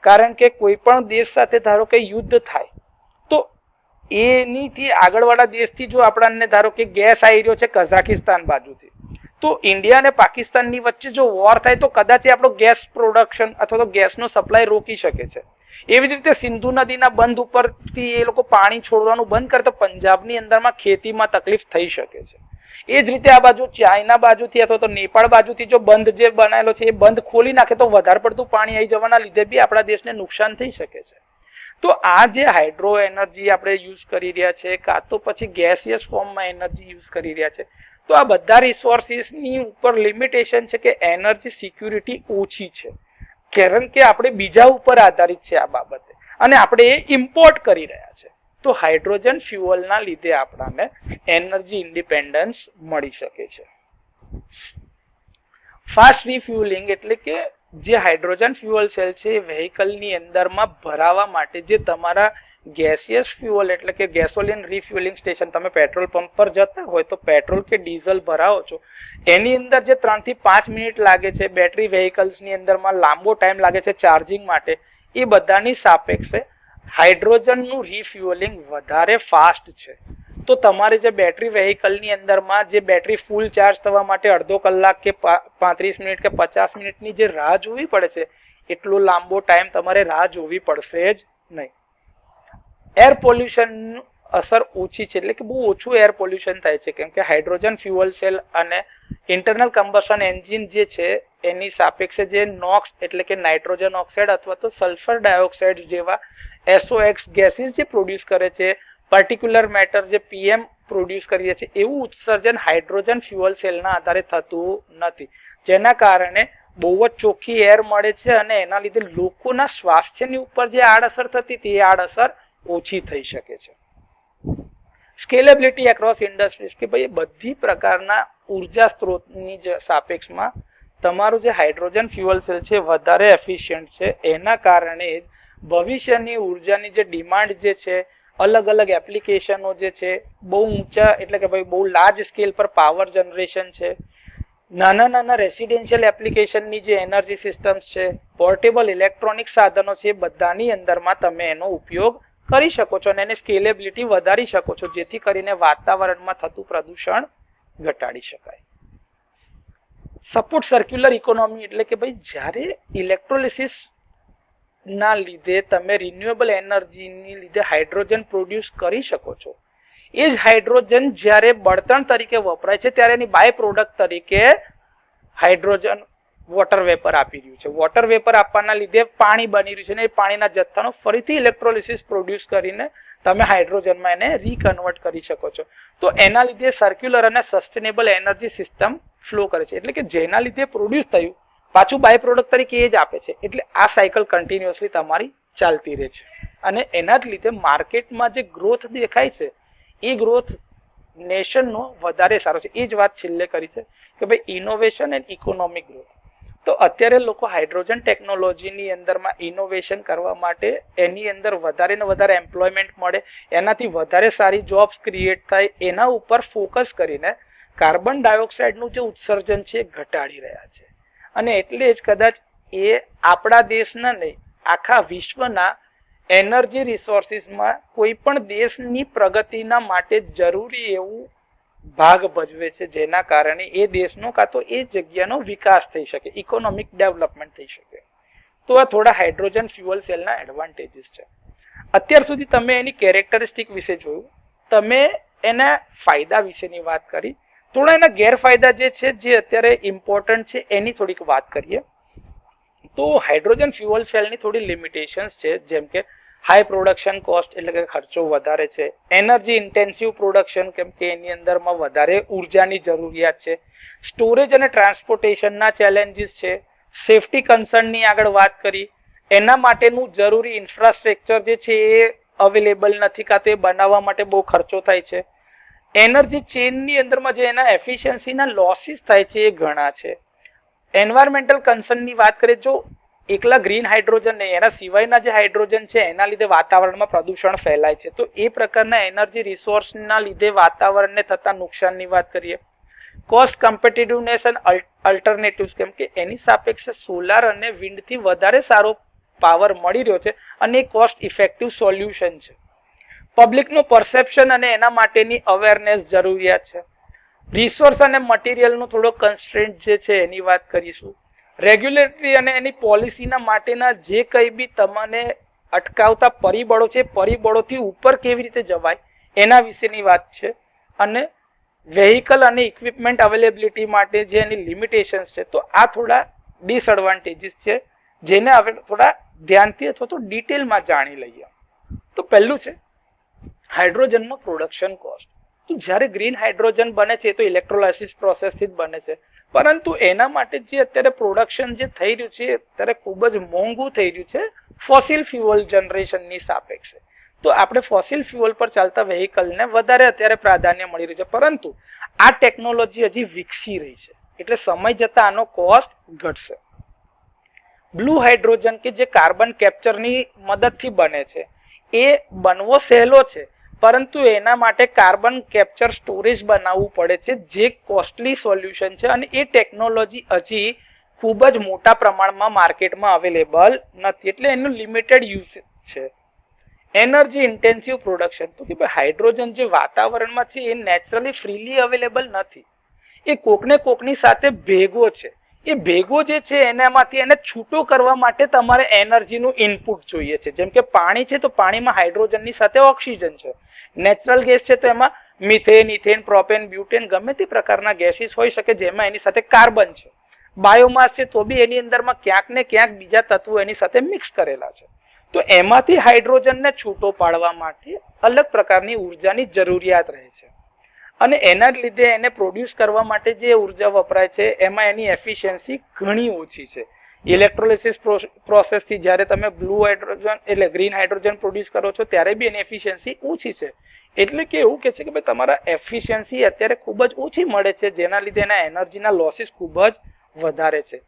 [SPEAKER 1] કારણ કે કોઈ પણ દેશ સાથે ધારો કે યુદ્ધ થાય તો એનીથી આગળવાળા દેશથી જો આપણને ધારો કે ગેસ આવી રહ્યો છે કઝાકિસ્તાન બાજુથી, તો ઇન્ડિયા અને પાકિસ્તાનની વચ્ચે જો વોર થાય તો કદાચ આપણો ગેસ પ્રોડક્શન અથવા તો ગેસનો સપ્લાય રોકી શકે છે. એવી જ રીતે સિંધુ નદીના બંધ ઉપરથી એ લોકો પાણી છોડવાનું બંધ કરે તો પંજાબની અંદરમાં ખેતીમાં તકલીફ થઈ શકે છે. એ જ રીતે આ બાજુ ચાઇના બાજુથી અથવા તો નેપાળ બાજુથી જો બંધ જે બનાવેલો છે એ બંધ ખોલી નાખે તો વધારે પડતું પાણી આવી જવાના લીધે બી આપણા દેશને નુકસાન થઈ શકે છે. તો આ જે હાઇડ્રો એનર્જી આપણે યુઝ કરી રહ્યા છે, કાં તો પછી ગેસિયસ ફોર્મમાં એનર્જી યુઝ કરી રહ્યા છે, તો આ બધા રિસોર્સિસની ઉપર લિમિટેશન છે કે એનર્જી સિક્યુરિટી ઓછી છે, કારણ કે આપણે બીજા ઉપર આધારિત છે આ બાબતે, અને આપણે એ ઇમ્પોર્ટ કરી રહ્યા છે. તો હાઇડ્રોજન ફ્યુઅલના લીધે આપણને એનર્જી ઇન્ડિપેન્ડન્સ મળી શકે છે. ફાસ્ટ રિફ્યુઅલિંગ એટલે કે જે હાઇડ્રોજન ફ્યુઅલ સેલ છે એ વેહિકલની અંદરમાં ભરાવા માટે જે તમારા ગેસિયસ ફ્યુઅલ એટલે કે ગેસોલિન રિફ્યુઅલિંગ સ્ટેશન, તમે પેટ્રોલ પંપ પર જતા હોય તો પેટ્રોલ કે ડીઝલ ભરાવો છો, એની અંદર જે 3 થી 5 મિનિટ લાગે છે, બેટરી વેહિકલ્સની અંદરમાં લાંબો ટાઈમ લાગે છે ચાર્જિંગ માટે, એ બધાની સાપેક્ષે હાઇડ્રોજનનું રિફ્યુઅલિંગ વધારે ફાસ્ટ છે. તો તમારે જે બેટરી વેહિકલની અંદરમાં જે બેટરી ફૂલ ચાર્જ થવા માટે અડધો કલાક કે 35 મિનિટ કે 50 મિનિટની જે રાહ જોવી પડે છે, એટલો લાંબો ટાઈમ તમારે રાહ જોવી પડશે જ નહીં. એર પોલ્યુશન અસર ઓછી છે, એટલે કે બહુ ઓછું એર પોલ્યુશન થાય છે, કેમ કે હાઇડ્રોજન ફ્યુઅલ સેલ અને ઇન્ટરનલ કમ્બશન એન્જિન જે છે એની સાપેક્ષે જે નોક્સ એટલે કે નાઇટ્રોજન ઓક્સાઇડ અથવા તો સલ્ફર ડાયોક્સાઇડ જેવા SOx ગેસીસ જે પ્રોડ્યુસ કરે છે, પર્ટિક્યુલર મેટર જે PM પ્રોડ્યુસ કરીએ છીએ, એવું ઉત્સર્જન હાઇડ્રોજન ફ્યુઅલ સેલના આધારે થતું નથી, જેના કારણે બહુ જ ચોખ્ખી એર મળે છે અને એના લીધે લોકોના સ્વાસ્થ્યની ઉપર જે આડઅસર થતી હતી એ આડઅસર ઓછી થઈ શકે છે. સ્કેલેબિલિટી એક્રોસ ઇન્ડસ્ટ્રીઝ, કે ભાઈ બધી પ્રકારના ઉર્જા સ્ત્રોતની જે સાપેક્ષમાં તમારું જે હાઇડ્રોજન ફ્યુઅલ સેલ છે વધારે એફિશિયન્ટ છે, એના કારણે જ ભવિષ્યની ઉર્જાની જે ડિમાન્ડ જે છે, અલગ અલગ એપ્લિકેશનો જે છે બહુ ઊંચા એટલે કે ભાઈ બહુ લાર્જ સ્કેલ પર પાવર જનરેશન છે, નાના નાના રેસિડેન્શિયલ એપ્લિકેશનની જે એનર્જી સિસ્ટમ્સ છે, પોર્ટેબલ ઇલેક્ટ્રોનિક સાધનો છે, બધાની અંદરમાં તમે એનો ઉપયોગ કરી શકો છો અને એની સ્કેલેબિલિટી વધારી શકો છો, જેથી કરીને વાતાવરણમાં થતું પ્રદૂષણ ઘટાડી શકાય. સપોર્ટ સર્ક્યુલર ઇકોનોમી એટલે કે ભાઈ જ્યારે ઇલેક્ટ્રોલિસિસ ના લીધે તમે રિન્યુએબલ એનર્જીની લીધે હાઇડ્રોજન પ્રોડ્યુસ કરી શકો છો, એ જ હાઇડ્રોજન જ્યારે બળતણ તરીકે વપરાય છે ત્યારે એની બાય પ્રોડક્ટ તરીકે હાઇડ્રોજન વોટર વેપર આપી રહ્યું છે. વોટર વેપર આપવાના લીધે પાણી બની રહ્યું છે અને એ પાણીના જથ્થાનો ફરીથી ઇલેક્ટ્રોલિસિસ પ્રોડ્યુસ કરીને તમે હાઇડ્રોજનમાં એને રીકન્વર્ટ કરી શકો છો. તો એના લીધે સર્ક્યુલર અને સસ્ટેનેબલ એનર્જી સિસ્ટમ ફ્લો કરે છે, એટલે કે જેના લીધે પ્રોડ્યુસ થયું પાછું બાય પ્રોડક્ટ તરીકે એ જ આપે છે, એટલે આ સાયકલ કન્ટિન્યુઅસલી તમારી ચાલતી રહે છે અને એના જ લીધે માર્કેટમાં જે ગ્રોથ દેખાય છે એ ગ્રોથ નેશનનો વધારે સારો છે. એ જ વાત છેલ્લે કરી છે કે ભાઈ ઇનોવેશન એન્ડ ઇકોનોમિક ગ્રોથ. તો અત્યારે લોકો હાઇડ્રોજન ટેકનોલોજીની અંદરમાં ઇનોવેશન કરવા માટે એની અંદર વધારે ને વધારે એમ્પ્લોયમેન્ટ મળે, એનાથી વધારે સારી જોબ્સ ક્રિએટ થાય, એના ઉપર ફોકસ કરીને કાર્બન ડાયોક્સાઇડનું જે ઉત્સર્જન છે એ ઘટાડી રહ્યા છે. અને એટલે જ કદાચ એ આપણા દેશના નહીં આખા વિશ્વના એનર્જી રિસોર્સિસમાં કોઈ પણ દેશની પ્રગતિના માટે જરૂરી એવું ભાગ ભજવે છે, જેના કારણે એ દેશનો કાં તો એ જગ્યાનો વિકાસ થઈ શકે, ઇકોનોમિક ડેવલપમેન્ટ થઈ શકે. તો આ થોડા હાઇડ્રોજન ફ્યુઅલ સેલના એડવાન્ટેજીસ છે. અત્યાર સુધી તમે એની કેરેક્ટરિસ્ટિક વિશે જોયું, તમે એના ફાયદા વિશેની વાત કરી, થોડા એના ગેરફાયદા જે છે જે અત્યારે ઇમ્પોર્ટન્ટ છે એની થોડીક વાત કરીએ. તો હાઇડ્રોજન ફ્યુઅલ સેલની થોડી લિમિટેશન્સ છે, જેમ કે હાઈ પ્રોડક્શન કોસ્ટ એટલે કે ખર્ચો વધારે છે, એનર્જી ઇન્ટેન્સિવ પ્રોડક્શન કેમ કે એની અંદરમાં વધારે ઉર્જાની જરૂરિયાત છે, સ્ટોરેજ અને ટ્રાન્સપોર્ટેશનના ચેલેન્જીસ છે, સેફટી કન્સર્નની આગળ વાત કરી, એના માટેનું જરૂરી ઇન્ફ્રાસ્ટ્રક્ચર જે છે એ અવેલેબલ નથી કાં તો એ બનાવવા માટે બહુ ખર્ચો થાય છે, એનર્જી ચેનની અંદરમાં જે એના એફિશિયન્સીના લોસીસ થાય છે એ ઘણા છે, એન્વાયરમેન્ટલ કન્સર્નની વાત કરીએ, જો એકલા ગ્રીન હાઇડ્રોજન નહીં એના સિવાયના જે હાઇડ્રોજન છે એના લીધે વાતાવરણમાં પ્રદૂષણ ફેલાય છે, તો એ પ્રકારના એનર્જી રિસોર્સના લીધે વાતાવરણને થતા નુકસાનની વાત કરીએ, કોસ્ટ કમ્પિટિટિવનેસ અને અલ્ટરનેટિવ્સ કેમ કે એની સાપેક્ષે સોલાર અને વિન્ડથી વધારે સારો પાવર મળી રહ્યો છે અને એ કોસ્ટ ઇફેક્ટિવ સોલ્યુશન છે, પબ્લિકનું પરસેપ્શન અને એના માટેની અવેરનેસ જરૂરિયાત છે, રિસોર્સ અને મટીરિયલનો થોડો કન્સ્ટ્રેન્ટ જે છે એની વાત કરીશું, રેગ્યુલેટરી અને એની પોલિસીના માટેના જે કંઈ બી તમને અટકાવતા પરિબળો છે પરિબળોથી ઉપર કેવી રીતે જવાય એના વિશેની વાત છે, અને વેહિકલ અને ઇક્વિપમેન્ટ અવેલેબિલિટી માટે જે એની લિમિટેશન્સ છે, તો આ થોડા ડિસએડવાન્ટેજીસ છે જેને હવે થોડા ધ્યાનથી અથવા તો ડિટેલમાં જાણી લઈએ. તો પહેલું છે હાઇડ્રોજનનો પ્રોડક્શન કોસ્ટ. તો જ્યારે ગ્રીન હાઇડ્રોજન બને છે તો ઇલેક્ટ્રોલાઇસિસ પ્રોસેસથી જ બને છે, પરંતુ એના માટે જે અત્યારે પ્રોડક્શન જે થઈ રહ્યું છે અત્યારે ખૂબ જ મોંઘું થઈ રહ્યું છે ફોસિલ ફ્યુઅલ જનરેશનની સાપેક્ષે. તો આપણે ફોસિલ ફ્યુઅલ પર ચાલતા વેહિકલને વધારે અત્યારે પ્રાધાન્ય મળી રહ્યું છે, પરંતુ આ ટેકનોલોજી હજી વિકસી રહી છે એટલે સમય જતાં આનો કોસ્ટ ઘટશે. બ્લુ હાઇડ્રોજન કે જે કાર્બન કેપ્ચરની મદદથી બને છે એ બનવો સહેલો છે, પરંતુ એના માટે કાર્બન કેપ્ચર સ્ટોરેજ બનાવવું પડે છે જે કોસ્ટલી સોલ્યુશન છે અને એ ટેકનોલોજી હજી ખૂબ જ મોટા પ્રમાણમાં માર્કેટમાં અવેલેબલ નથી એટલે એનું લિમિટેડ યુઝ છે. એનર્જી ઇન્ટેન્સિવ પ્રોડક્શન, તો કે ભાઈ હાઇડ્રોજન જે વાતાવરણમાં છે એ નેચરલી ફ્રીલી અવેલેબલ નથી, એ કોકને કોકની સાથે ભેગો છે, એ ભેગો જે છે એનામાંથી એને છૂટો કરવા માટે તમારે એનર્જીનું ઇનપુટ જોઈએ છે. જેમ કે પાણી છે તો પાણીમાં હાઇડ્રોજનની સાથે ઓક્સિજન છે, નેચરલ ગેસ છે તો એમાં મિથેન, ઇથેન, પ્રોપેન, બ્યુટેન ગમે તે પ્રકારના ગેસીસ હોઈ શકે જેમાં એની સાથે કાર્બન છે, બાયોમાસ છે તો બી એની અંદરમાં ક્યાંક ને ક્યાંક બીજા તત્વો એની સાથે મિક્સ કરેલા છે. તો એમાંથી હાઇડ્રોજનને છૂટો પાડવા માટે અલગ પ્રકારની ઉર્જાની જરૂરિયાત રહે છે અને એના લીધે એને પ્રોડ્યુસ કરવા માટે જે ઉર્જા વપરાય છે એમાં એની એફિશિયન્સી ઘણી ઓછી છે. ઇલેક્ટ્રોલિસિસ પ્રોસેસથી જ્યારે તમે બ્લુ હાઇડ્રોજન એટલે ગ્રીન હાઇડ્રોજન પ્રોડ્યુસ કરો છો ત્યારે બી એની એફિશિયન્સી ઓછી છે. એટલે કે એવું કે છે કે ભાઈ તમારા એફિશિયન્સી અત્યારે ખૂબ જ ઓછી મળે છે જેના લીધે એના એનર્જીના લોસીસ ખૂબ જ વધારે છે.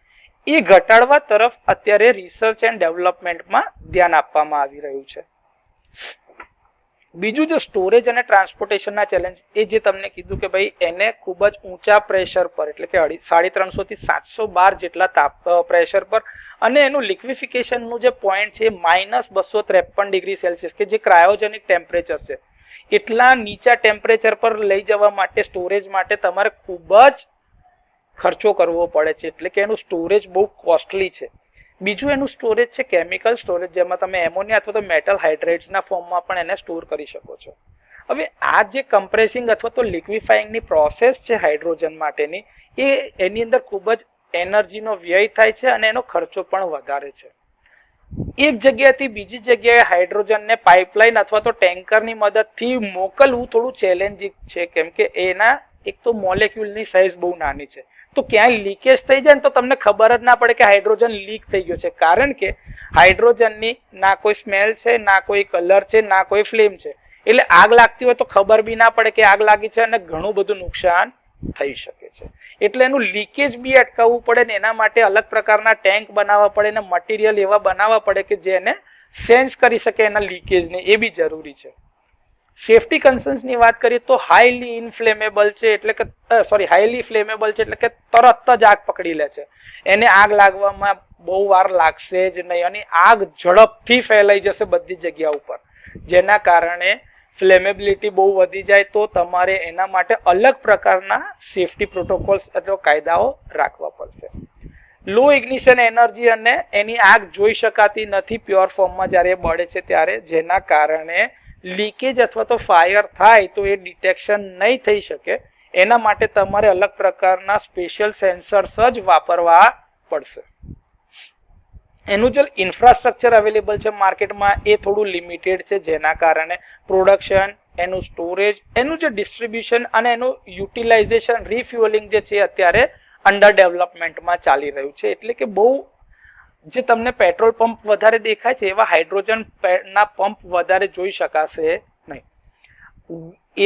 [SPEAKER 1] એ ઘટાડવા તરફ અત્યારે રિસર્ચ એન્ડ ડેવલપમેન્ટમાં ધ્યાન આપવામાં આવી રહ્યું છે. બીજું જે સ્ટોરેજ અને ટ્રાન્સપોર્ટેશનના ચેલેન્જ એ જે તમને કીધું કે ભાઈ એને ખૂબ જ ઊંચા પ્રેશર પર એટલે કે 350 થી 712 જેટલા પ્રેશર પર અને એનું લિક્વિફિકેશનનું જે પોઈન્ટ છે -253°C કે જે ક્રાયોજેનિક ટેમ્પરેચર છે એટલા નીચા ટેમ્પરેચર પર લઈ જવા માટે સ્ટોરેજ માટે તમારે ખૂબ જ ખર્ચો કરવો પડે છે એટલે કે એનું સ્ટોરેજ બહુ કોસ્ટલી છે. બીજું એનું સ્ટોરેજ છે કેમિકલ સ્ટોરેજ, જેમાં તમે એમોનિયા અથવા તો મેટલ હાઇડ્રેટ્સના ફોર્મમાં પણ એને સ્ટોર કરી શકો છો. હવે આ જે કમ્પ્રેસિંગ અથવા તો લિક્વિફાઈંગની પ્રોસેસ છે હાઇડ્રોજન માટેની એની અંદર ખૂબ જ એનર્જીનો વ્યય થાય છે અને એનો ખર્ચો પણ વધારે છે. એક જગ્યાએથી બીજી જગ્યાએ હાઇડ્રોજનને પાઇપલાઇન અથવા તો ટેન્કરની મદદથી મોકલવું થોડું ચેલેન્જિંગ છે કેમ કે એના એક તો મોલેક્યુલની સાઇઝ બહુ નાની છે, તો ક્યાંય લીકેજ થઈ જાય ને તો તમને ખબર જ ના પડે કે હાઇડ્રોજન લીક થઈ ગયો છે, કારણ કે હાઇડ્રોજનની ના કોઈ સ્મેલ છે, ના કોઈ કલર છે, ના કોઈ ફ્લેમ છે. એટલે આગ લાગતી હોય તો ખબર બી ના પડે કે આગ લાગી છે અને ઘણું બધું નુકસાન થઈ શકે છે. એટલે એનું લીકેજ બી અટકાવવું પડે ને એના માટે અલગ પ્રકારના ટેન્ક બનાવવા પડે ને મટીરિયલ એવા બનાવવા પડે કે જેને સેન્સ કરી શકે એના લીકેજને, એ બી જરૂરી છે. સેફટી કન્સર્ન્સની વાત કરીએ તો હાઈલી ઇનફ્લેમેબલ છે એટલે કે હાઈલી ફ્લેમેબલ છે એટલે કે તરત જ આગ પકડી લે છે, એને આગ લાગવામાં બહુ વાર લાગશે જ નહીં અને આગ ઝડપથી ફેલાઈ જશે બધી જગ્યા ઉપર, જેના કારણે ફ્લેમેબિલિટી બહુ વધી જાય તો તમારે એના માટે અલગ પ્રકારના સેફટી પ્રોટોકોલ્સ અથવા કાયદાઓ રાખવા પડશે. લો ઇગ્નિશન એનર્જી અને એની આગ જોઈ શકાતી નથી પ્યોર ફોર્મમાં જ્યારે બળે છે ત્યારે, જેના કારણે લીકેજ અથવા તો ફાયર થાય તો એ ડિટેક્શન નહીં થઈ શકે. એના માટે તમારે અલગ પ્રકારના સ્પેશિયલ સેન્સર્સ જ વાપરવા પડશે. એનું જે ઇન્ફ્રાસ્ટ્રક્ચર અવેલેબલ છે માર્કેટમાં એ થોડું લિમિટેડ છે, જેના કારણે પ્રોડક્શન, એનું સ્ટોરેજ, એનું જે ડિસ્ટ્રીબ્યુશન અને એનું યુટિલાઇઝેશન, રિફ્યુઅલિંગ જે છે અત્યારે અંડર ડેવલપમેન્ટમાં ચાલી રહ્યું છે. એટલે કે બહુ જે તમને પેટ્રોલ પંપ વધારે દેખાય છે એવા હાઇડ્રોજન ના પંપ વધારે જોઈ શકાશે નહીં.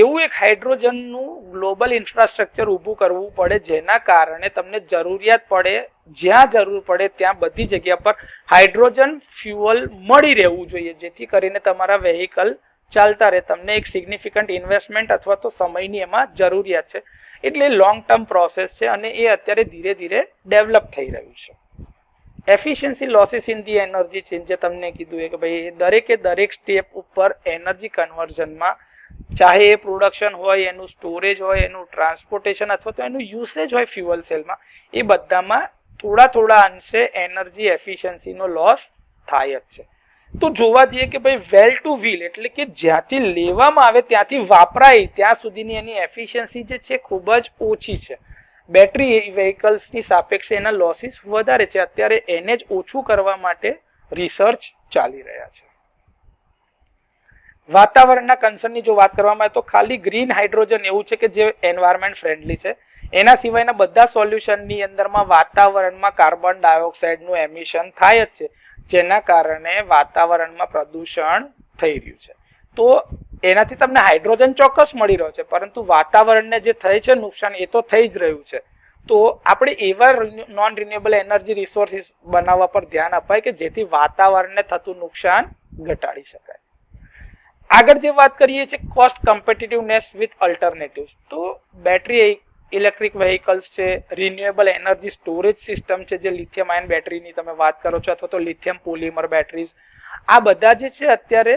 [SPEAKER 1] એવું એક હાઇડ્રોજનનું ગ્લોબલ ઇન્ફ્રાસ્ટ્રક્ચર ઊભું કરવું પડે, જેના કારણે તમને જરૂરિયાત પડે, જ્યાં જરૂર પડે ત્યાં બધી જગ્યા પર હાઇડ્રોજન ફ્યુઅલ મળી રહેવું જોઈએ, જેથી કરીને તમારા વેહિકલ ચાલતા રહે. તમને એક સિગ્નિફિકન્ટ ઇન્વેસ્ટમેન્ટ અથવા તો સમયની એમાં જરૂરિયાત છે. એટલે લોંગ ટર્મ પ્રોસેસ છે અને એ અત્યારે ધીરે ધીરે ડેવલપ થઈ રહ્યું છે. Efficiency losses in the energy change, જે તમને કીધું કે ભાઈ દરેક સ્ટેપ ઉપર એનર્જી કન્વર્ઝનમાં, ચાહે એ પ્રોડક્શન હોય, એનું સ્ટોરેજ હોય, એનું ટ્રાન્સપોર્ટેશન અથવા તો એનું યુસેજ હોય ફ્યુઅલ સેલમાં, એ બધામાં થોડા અંશે એનર્જી એફિશિયન્સીનો લોસ થાય જ છે. તો જોવા જઈએ કે ભાઈ વેલ ટુ વ્હીલ એટલે કે જ્યાંથી લેવામાં આવે ત્યાંથી વાપરાય ત્યાં સુધીની એની એફિશિયન્સી જે છે ખૂબ જ ઓછી છે. બેટરી વેહિકલ્સની સાપેક્ષે એના લોસીસ વધારે છે. અત્યારે એને જ ઓછું કરવા માટે રિસર્ચ ચાલી રહ્યા છે. વાતાવરણના કન્સર્નની જો વાત કરવામાં આવે તો ખાલી ગ્રીન હાઇડ્રોજન એવું છે કે જે એન્વાયરમેન્ટ ફ્રેન્ડલી છે. એના સિવાયના બધા સોલ્યુશનની અંદરમાં વાતાવરણમાં કાર્બન ડાયોક્સાઇડનું એમિશન થાય જ છે, જેના કારણે વાતાવરણમાં પ્રદૂષણ થઈ રહ્યું છે. તો એનાથી તમને હાઇડ્રોજન ચોક્કસ મળી રહ્યો છે, પરંતુ વાતાવરણને જે થઈ છે નુકસાન એ તો થઈ જ રહ્યું છે. તો આપણે એવા નોન રિન્યુએબલ એનર્જી રિસોર્સિસ બનાવવા પર ધ્યાન અપાય કે જેથી વાતાવરણને થતું નુકસાન ઘટાડી શકાય. આગળ જે વાત કરીએ છીએ કોસ્ટ કમ્પિટિટિવનેસ વિથ અલ્ટરનેટિવ્સ, તો બેટરી ઇલેક્ટ્રિક વેહિકલ્સ છે, રિન્યુએબલ એનર્જી સ્ટોરેજ સિસ્ટમ છે, જે લિથિયમ આયન બેટરીની તમે વાત કરો છો અથવા તો લિથિયમ પોલિમર બેટરીઝ, આ બધા જે છે અત્યારે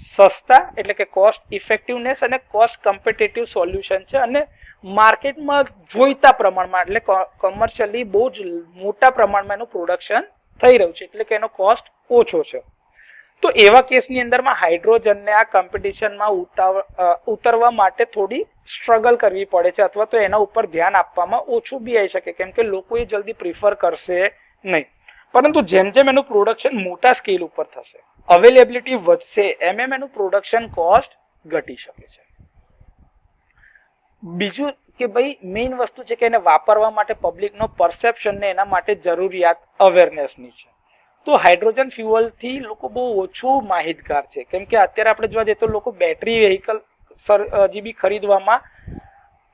[SPEAKER 1] સસ્તા એટલે કે કોસ્ટ ઇફેક્ટિવનેસ અને કોસ્ટ કમ્પિટિટિવ સોલ્યુશન છે અને માર્કેટમાં જોઈતા પ્રમાણમાં એટલે કોમર્શિયલી બહુ જ મોટા પ્રમાણમાં એનું પ્રોડક્શન થઈ રહ્યું છે, એટલે કે એનો કોસ્ટ ઓછો છે. તો એવા કેસની અંદરમાં હાઇડ્રોજનને આ કોમ્પિટિશનમાં ઉતરવા માટે થોડી સ્ટ્રગલ કરવી પડે છે અથવા તો એના ઉપર ધ્યાન આપવામાં ઓછું બી આવી શકે, કેમ કે લોકો એ જલ્દી પ્રિફર કરશે નહીં. પરંતુ જેમ જેમ એનું પ્રોડક્શન મોટા સ્કેલ ઉપર થશે, અવેલેબિલિટી વધશે, એમ એનું પ્રોડક્શન કોસ્ટ ઘટી શકે છે. બીજું કે ભાઈ મેઇન વસ્તુ છે કે એને વાપરવા માટે પબ્લિકનો પરસેપ્શન ને એના માટે જરૂરિયાત અવેરનેસની છે. તો હાઇડ્રોજન ફ્યુઅલથી લોકો બહુ ઓછું માહિતગાર છે, કેમ કે અત્યારે આપણે જોવા જઈએ તો લોકો બેટરી વેહિકલ હજી બી ખરીદવામાં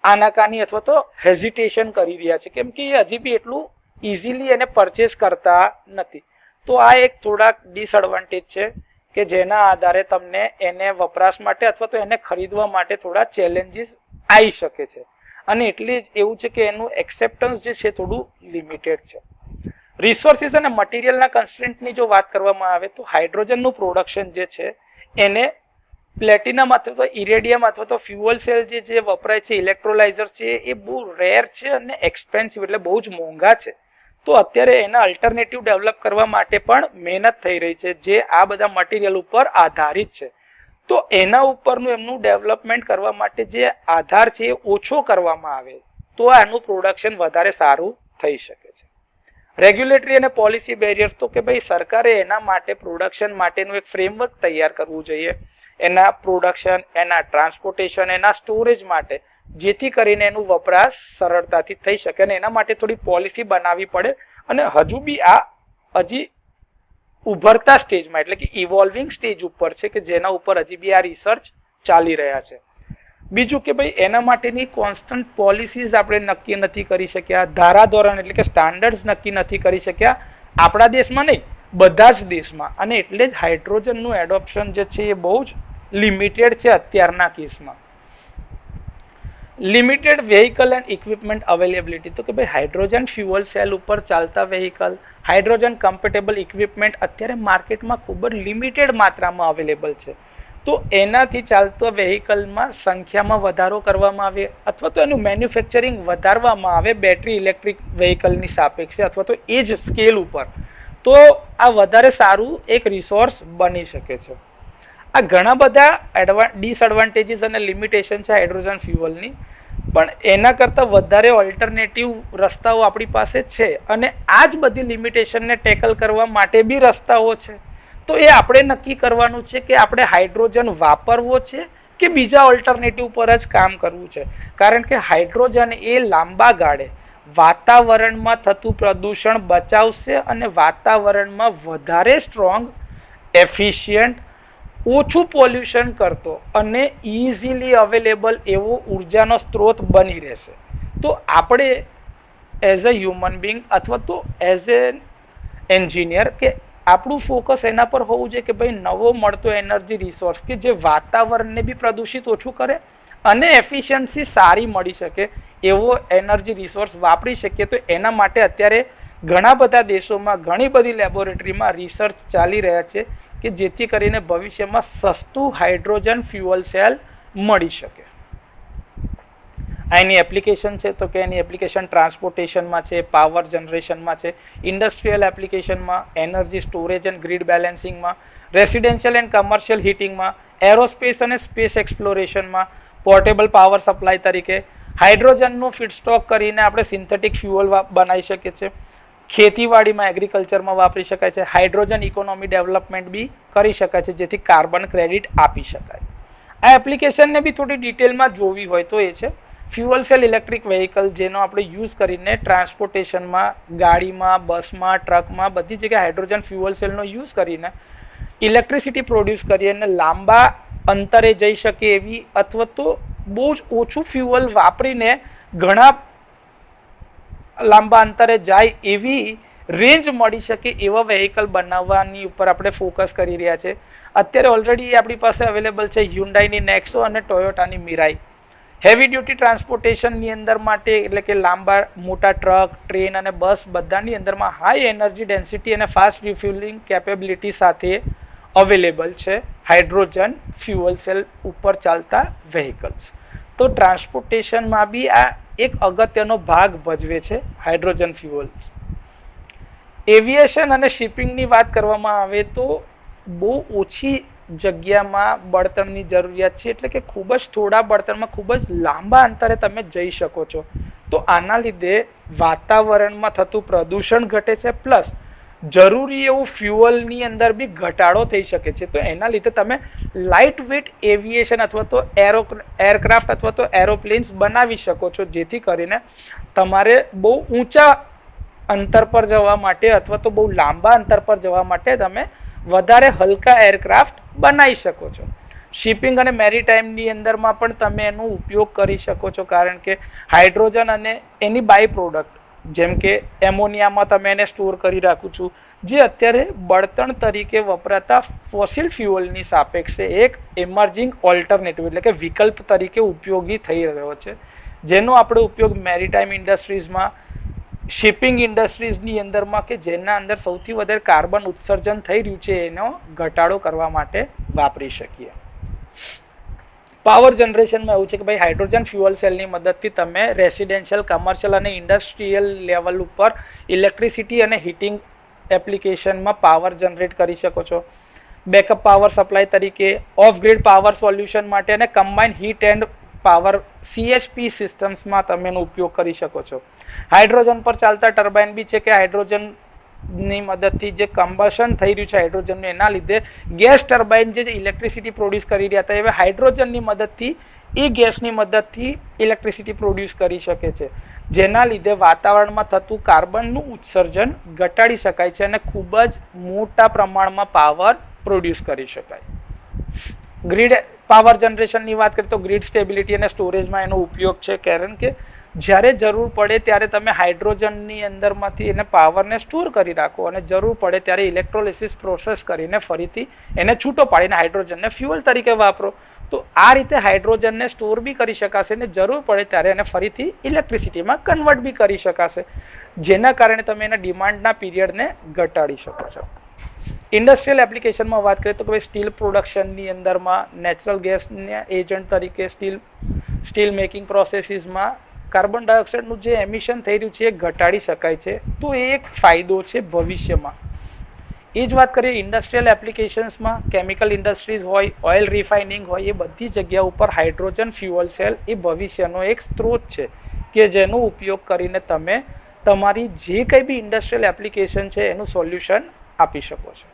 [SPEAKER 1] આનાકાની અથવા તો હેઝિટેશન કરી રહ્યા છે, કેમ કે એ હજી બી એટલું ઇઝીલી એને પરચેસ કરતા નથી. તો આ એક થોડાક ડિસએડવાન્ટેજ છે કે જેના આધારે તમને એને વપરાશ માટે અથવા તો એને ખરીદવા માટે થોડા ચેલેન્જીસ આવી શકે છે. અને એટલે જ એવું છે કે એનું એક્સેપ્ટન્સ જે છે થોડું લિમિટેડ છે. રિસોર્સિસ અને મટીરિયલના કન્સ્ટ્રેન્ટની જો વાત કરવામાં આવે તો હાઇડ્રોજનનું પ્રોડક્શન જે છે એને પ્લેટિનમ અથવા તો ઇરેડિયમ અથવા તો ફ્યુઅલ સેલ જે વપરાય છે, ઇલેક્ટ્રોલાઇઝર્સ છે, એ બહુ રેર છે અને એક્સપેન્સિવ એટલે બહુ જ મોંઘા છે. તો અત્યારે એના અલ્ટરનેટિવ ડેવલપ કરવા માટે પણ મહેનત થઈ રહી છે, જે આ બધા મટીરિયલ ઉપર આધારિત છે. તો એના ઉપરનું એમનું ડેવલપમેન્ટ કરવા માટે જે આધાર છે એ ઓછો કરવામાં આવે તો આનું પ્રોડક્શન વધારે સારું થઈ શકે છે. રેગ્યુલેટરી અને પોલિસી બેરિયર્સ, તો કે ભાઈ સરકારે એના માટે પ્રોડક્શન માટેનું એક ફ્રેમવર્ક તૈયાર કરવું જોઈએ, એના પ્રોડક્શન, એના ટ્રાન્સપોર્ટેશન, એના સ્ટોરેજ માટે, જેથી કરીને એનું વપરાશ સરળતાથી થઈ શકે અને એના માટે થોડી પોલિસી બનાવવી પડે. અને હજુ બી આ હજી ઉભરતા સ્ટેજમાં એટલે કે ઇવોલ્વિંગ સ્ટેજ ઉપર છે કે જેના ઉપર હજી બી આ રિસર્ચ ચાલી રહ્યા છે. બીજું કે ભાઈ એના માટેની કોન્સ્ટન્ટ પોલિસીઝ આપણે નક્કી નથી કરી શક્યા, ધારાધોરણ એટલે કે સ્ટાન્ડર્ડ્સ નક્કી નથી કરી શક્યા આપણા દેશમાં નહીં, બધા જ દેશમાં. અને એટલે જ હાઇડ્રોજનનું એડોપ્શન જે છે એ બહુ જ લિમિટેડ છે અત્યારના કેસમાં. Limited vehicle and equipment availability, તો કે ભાઈ હાઇડ્રોજન ફ્યુઅલ સેલ ઉપર ચાલતા વેહિકલ, હાઇડ્રોજન કમ્પેટેબલ ઇક્વિપમેન્ટ અત્યારે માર્કેટમાં ખૂબ જ લિમિટેડ માત્રામાં અવેલેબલ છે. તો એનાથી ચાલતા વેહિકલમાં સંખ્યામાં વધારો કરવામાં આવે અથવા તો એનું મેન્યુફેક્ચરિંગ વધારવામાં આવે બેટરી ઇલેક્ટ્રિક વેહિકલની સાપેક્ષે અથવા તો એ જ સ્કેલ ઉપર, તો આ વધારે સારું એક રિસોર્સ બની શકે છે. આ ઘણા બધા ડિસએડવાન્ટેજીસ અને લિમિટેશન છે હાઇડ્રોજન ફ્યુઅલની. પણ એના કરતાં વધારે ઓલ્ટરનેટિવ રસ્તાઓ આપણી પાસે છે અને આ જ બધી લિમિટેશનને ટેકલ કરવા માટે બી રસ્તાઓ છે. તો એ આપણે નક્કી કરવાનું છે કે આપણે હાઇડ્રોજન વાપરવો છે કે બીજા ઓલ્ટરનેટિવ પર જ કામ કરવું છે. કારણ કે હાઇડ્રોજન એ લાંબા ગાળે વાતાવરણમાં થતું પ્રદૂષણ બચાવશે અને વાતાવરણમાં વધારે સ્ટ્રોંગ, એફિશિયન્ટ, ઓછું પોલ્યુશન કરતો અને ઇઝીલી અવેલેબલ એવો ઉર્જાનો સ્ત્રોત બની રહેશે. તો આપણે એઝ અ હ્યુમન બિંગ અથવા તો એઝ એ એન્જિનિયર કે આપણું ફોકસ એના પર હોવું જોઈએ કે ભાઈ નવો મળતો એનર્જી રિસોર્સ કે જે વાતાવરણને બી પ્રદૂષિત ઓછું કરે અને એફિશિયન્સી સારી મળી શકે એવો એનર્જી રિસોર્સ વાપરી શકીએ. તો એના માટે અત્યારે ઘણા બધા દેશોમાં ઘણી બધી લેબોરેટરીમાં રિસર્ચ ચાલી રહ્યા છે કે જેથી કરીને ભવિષ્યમાં સસ્તું હાઇડ્રોજન ફ્યુઅલ સેલ મળી શકે. એની એપ્લિકેશન છે તો કે એની એપ્લિકેશન ટ્રાન્સપોર્ટેશનમાં છે, પાવર જનરેશનમાં છે, ઇન્ડસ્ટ્રીયલ એપ્લિકેશનમાં, એનર્જી સ્ટોરેજ એન્ડ ગ્રીડ બેલેન્સિંગમાં, રેસિડેન્શિયલ એન્ડ કમર્શિયલ હીટિંગમાં, એરોસ્પેસ અને સ્પેસ એક્સપ્લોરેશનમાં, પોર્ટેબલ પાવર સપ્લાય તરીકે, હાઇડ્રોજનનું ફીડસ્ટોક કરીને આપણે સિન્થેટિક ફ્યુઅલ બનાવી શકીએ છીએ, ખેતીવાડીમાં એગ્રીકલ્ચરમાં વાપરી શકાય છે, હાઇડ્રોજન ઇકોનોમી ડેવલપમેન્ટ બી કરી શકાય છે જેથી કાર્બન ક્રેડિટ આપી શકાય. આ એપ્લિકેશનને બી થોડી ડિટેલમાં જોવી હોય તો એ છે ફ્યુઅલ સેલ ઇલેક્ટ્રિક વેહિકલ, જેનો આપણે યુઝ કરીને ટ્રાન્સપોર્ટેશનમાં, ગાડીમાં, બસમાં, ટ્રકમાં બધી જગ્યાએ હાઇડ્રોજન ફ્યુઅલ સેલનો યુઝ કરીને ઇલેક્ટ્રિસિટી પ્રોડ્યુસ કરીએ અને લાંબા અંતરે જઈ શકે એવી અથવા તો બહુ જ ઓછું ફ્યુઅલ વાપરીને ઘણા લાંબા અંતરે જાય એવી રેન્જ મળી શકે એવા વેહિકલ બનાવવાની ઉપર આપણે ફોકસ કરી રહ્યા છે. અત્યારે ઓલરેડી આપણી પાસે અવેલેબલ છે હ્યુન્ડાઈની નેક્સો અને ટોયોટાની મિરાઈ. હેવી ડ્યુટી ટ્રાન્સપોર્ટેશનની અંદર માટે એટલે કે લાંબા મોટા ટ્રક, ટ્રેન અને બસ બધાની અંદરમાં હાઈ એનર્જી ડેન્સિટી અને ફાસ્ટ રિફ્યુલિંગ કેપેબિલિટી સાથે અવેલેબલ છે હાઇડ્રોજન ફ્યુઅલ સેલ ઉપર ચાલતા વેહિકલ્સ. તો ટ્રાન્સપોર્ટેશનમાં બી આ એક અગત્યનો ભાગ ભજવે છે હાઇડ્રોજન ફ્યુઅલ્સ. એવિએશન અને શિપિંગની વાત કરવામાં આવે તો બહુ ઓછી જગ્યામાં બળતણની જરૂરિયાત છે, એટલે કે ખૂબ જ થોડા બળતણમાં ખૂબ જ લાંબા અંતરે તમે જઈ શકો છો. તો આના લીધે વાતાવરણમાં થતું પ્રદૂષણ ઘટે છે, પ્લસ જરૂરી એવું ફ્યુઅલની અંદર બી ઘટાડો થઈ શકે છે. તો એના લીધે તમે લાઇટ વેટ એવિએશન અથવા તો એરક્રાફ્ટ અથવા તો એરોપ્લેન્સ બનાવી શકો છો, જેથી કરીને તમારે બહુ ઊંચા અંતર પર જવા માટે અથવા તો બહુ લાંબા અંતર પર જવા માટે તમે વધારે હલકા એરક્રાફ્ટ બનાવી શકો છો. શિપિંગ અને મેરીટાઈમની અંદરમાં પણ તમે એનો ઉપયોગ કરી શકો છો, કારણ કે હાઇડ્રોજન અને એની બાય પ્રોડક્ટ જેમ કે એમોનિયામાં તમે એને સ્ટોર કરી રાખું છું, જે અત્યારે બળતણ તરીકે વપરાતા ફોસિલ ફ્યુઅલની સાપેક્ષે એક એમર્જિંગ ઓલ્ટરનેટિવ એટલે કે વિકલ્પ તરીકે ઉપયોગી થઈ રહ્યો છે, જેનો આપણે ઉપયોગ મેરીટાઈમ ઇન્ડસ્ટ્રીઝમાં, શિપિંગ ઇન્ડસ્ટ્રીઝની અંદરમાં કે જેના અંદર સૌથી વધારે કાર્બન ઉત્સર્જન થઈ રહ્યું છે એનો ઘટાડો કરવા માટે વાપરી શકીએ. પાવર જનરેશનમાં એવું છે કે ભાઈ હાઇડ્રોજન ફ્યુઅલ સેલની મદદથી તમે રેસિડેન્શિયલ, કમર્શિયલ અને ઇન્ડસ્ટ્રીયલ લેવલ ઉપર ઇલેક્ટ્રિસિટી અને હીટિંગ એપ્લિકેશનમાં પાવર જનરેટ કરી શકો છો. બેકઅપ પાવર સપ્લાય તરીકે, ઓફ ગ્રીડ પાવર સોલ્યુશન માટે અને combined heat end power CHP સિસ્ટમ્સમાં તમે એનો ઉપયોગ કરી શકો છો. હાઇડ્રોજન પર ચાલતા ટર્બાઇન બી છે કે હાઇડ્રોજનની મદદથી જે કમ્બશન થઈ રહ્યું છે હાઇડ્રોજનનું, એના લીધે ગેસ ટર્બાઇન જે ઇલેક્ટ્રિસિટી પ્રોડ્યુસ કરી રહ્યા હતા હવે હાઇડ્રોજનની મદદથી એ ગેસની મદદથી ઇલેક્ટ્રિસિટી પ્રોડ્યુસ કરી શકે છે, જેના લીધે વાતાવરણમાં થતું કાર્બનનું ઉત્સર્જન ઘટાડી શકાય છે અને ખૂબ જ મોટા પ્રમાણમાં પાવર પ્રોડ્યુસ કરી શકાય. ગ્રીડ પાવર જનરેશનની વાત કરીએ તો ગ્રીડ સ્ટેબિલિટી અને સ્ટોરેજમાં એનો ઉપયોગ છે, કારણ કે જ્યારે જરૂર પડે ત્યારે તમે હાઇડ્રોજનની અંદરમાંથી એને પાવરને સ્ટોર કરી રાખો અને જરૂર પડે ત્યારે ઇલેક્ટ્રોલિસિસ પ્રોસેસ કરીને ફરીથી એને છૂટો પાડીને હાઇડ્રોજનને ફ્યુઅલ તરીકે વાપરો. તો આ રીતે હાઇડ્રોજનને સ્ટોર બી કરી શકાશે અને જરૂર પડે ત્યારે એને ફરીથી ઇલેક્ટ્રિસિટીમાં કન્વર્ટ બી કરી શકાશે, જેના કારણે તમે એના ડિમાન્ડના પીરિયડને ઘટાડી શકો છો. ઇન્ડસ્ટ્રીયલ એપ્લિકેશનમાં વાત કરીએ તો કે સ્ટીલ પ્રોડક્શનની અંદરમાં નેચરલ ગેસના એજન્ટ તરીકે સ્ટીલ મેકિંગ પ્રોસેસીસમાં કાર્બન ડાયોક્સાઇડનું જે એમિશન થઈ રહ્યું છે એ ઘટાડી શકાય છે. તો એ એક ફાયદો છે ભવિષ્યમાં. એ જ વાત કરીએ ઇન્ડસ્ટ્રીયલ એપ્લિકેશન્સમાં, કેમિકલ ઇન્ડસ્ટ્રીઝ હોય, ઓઇલ રિફાઇનિંગ હોય, એ બધી જગ્યા ઉપર હાઇડ્રોજન ફ્યુઅલ સેલ એ ભવિષ્યનો એક સ્ત્રોત છે કે જેનો ઉપયોગ કરીને તમે તમારી જે કંઈ બી ઇન્ડસ્ટ્રીયલ એપ્લિકેશન છે એનું સોલ્યુશન આપી શકો છો.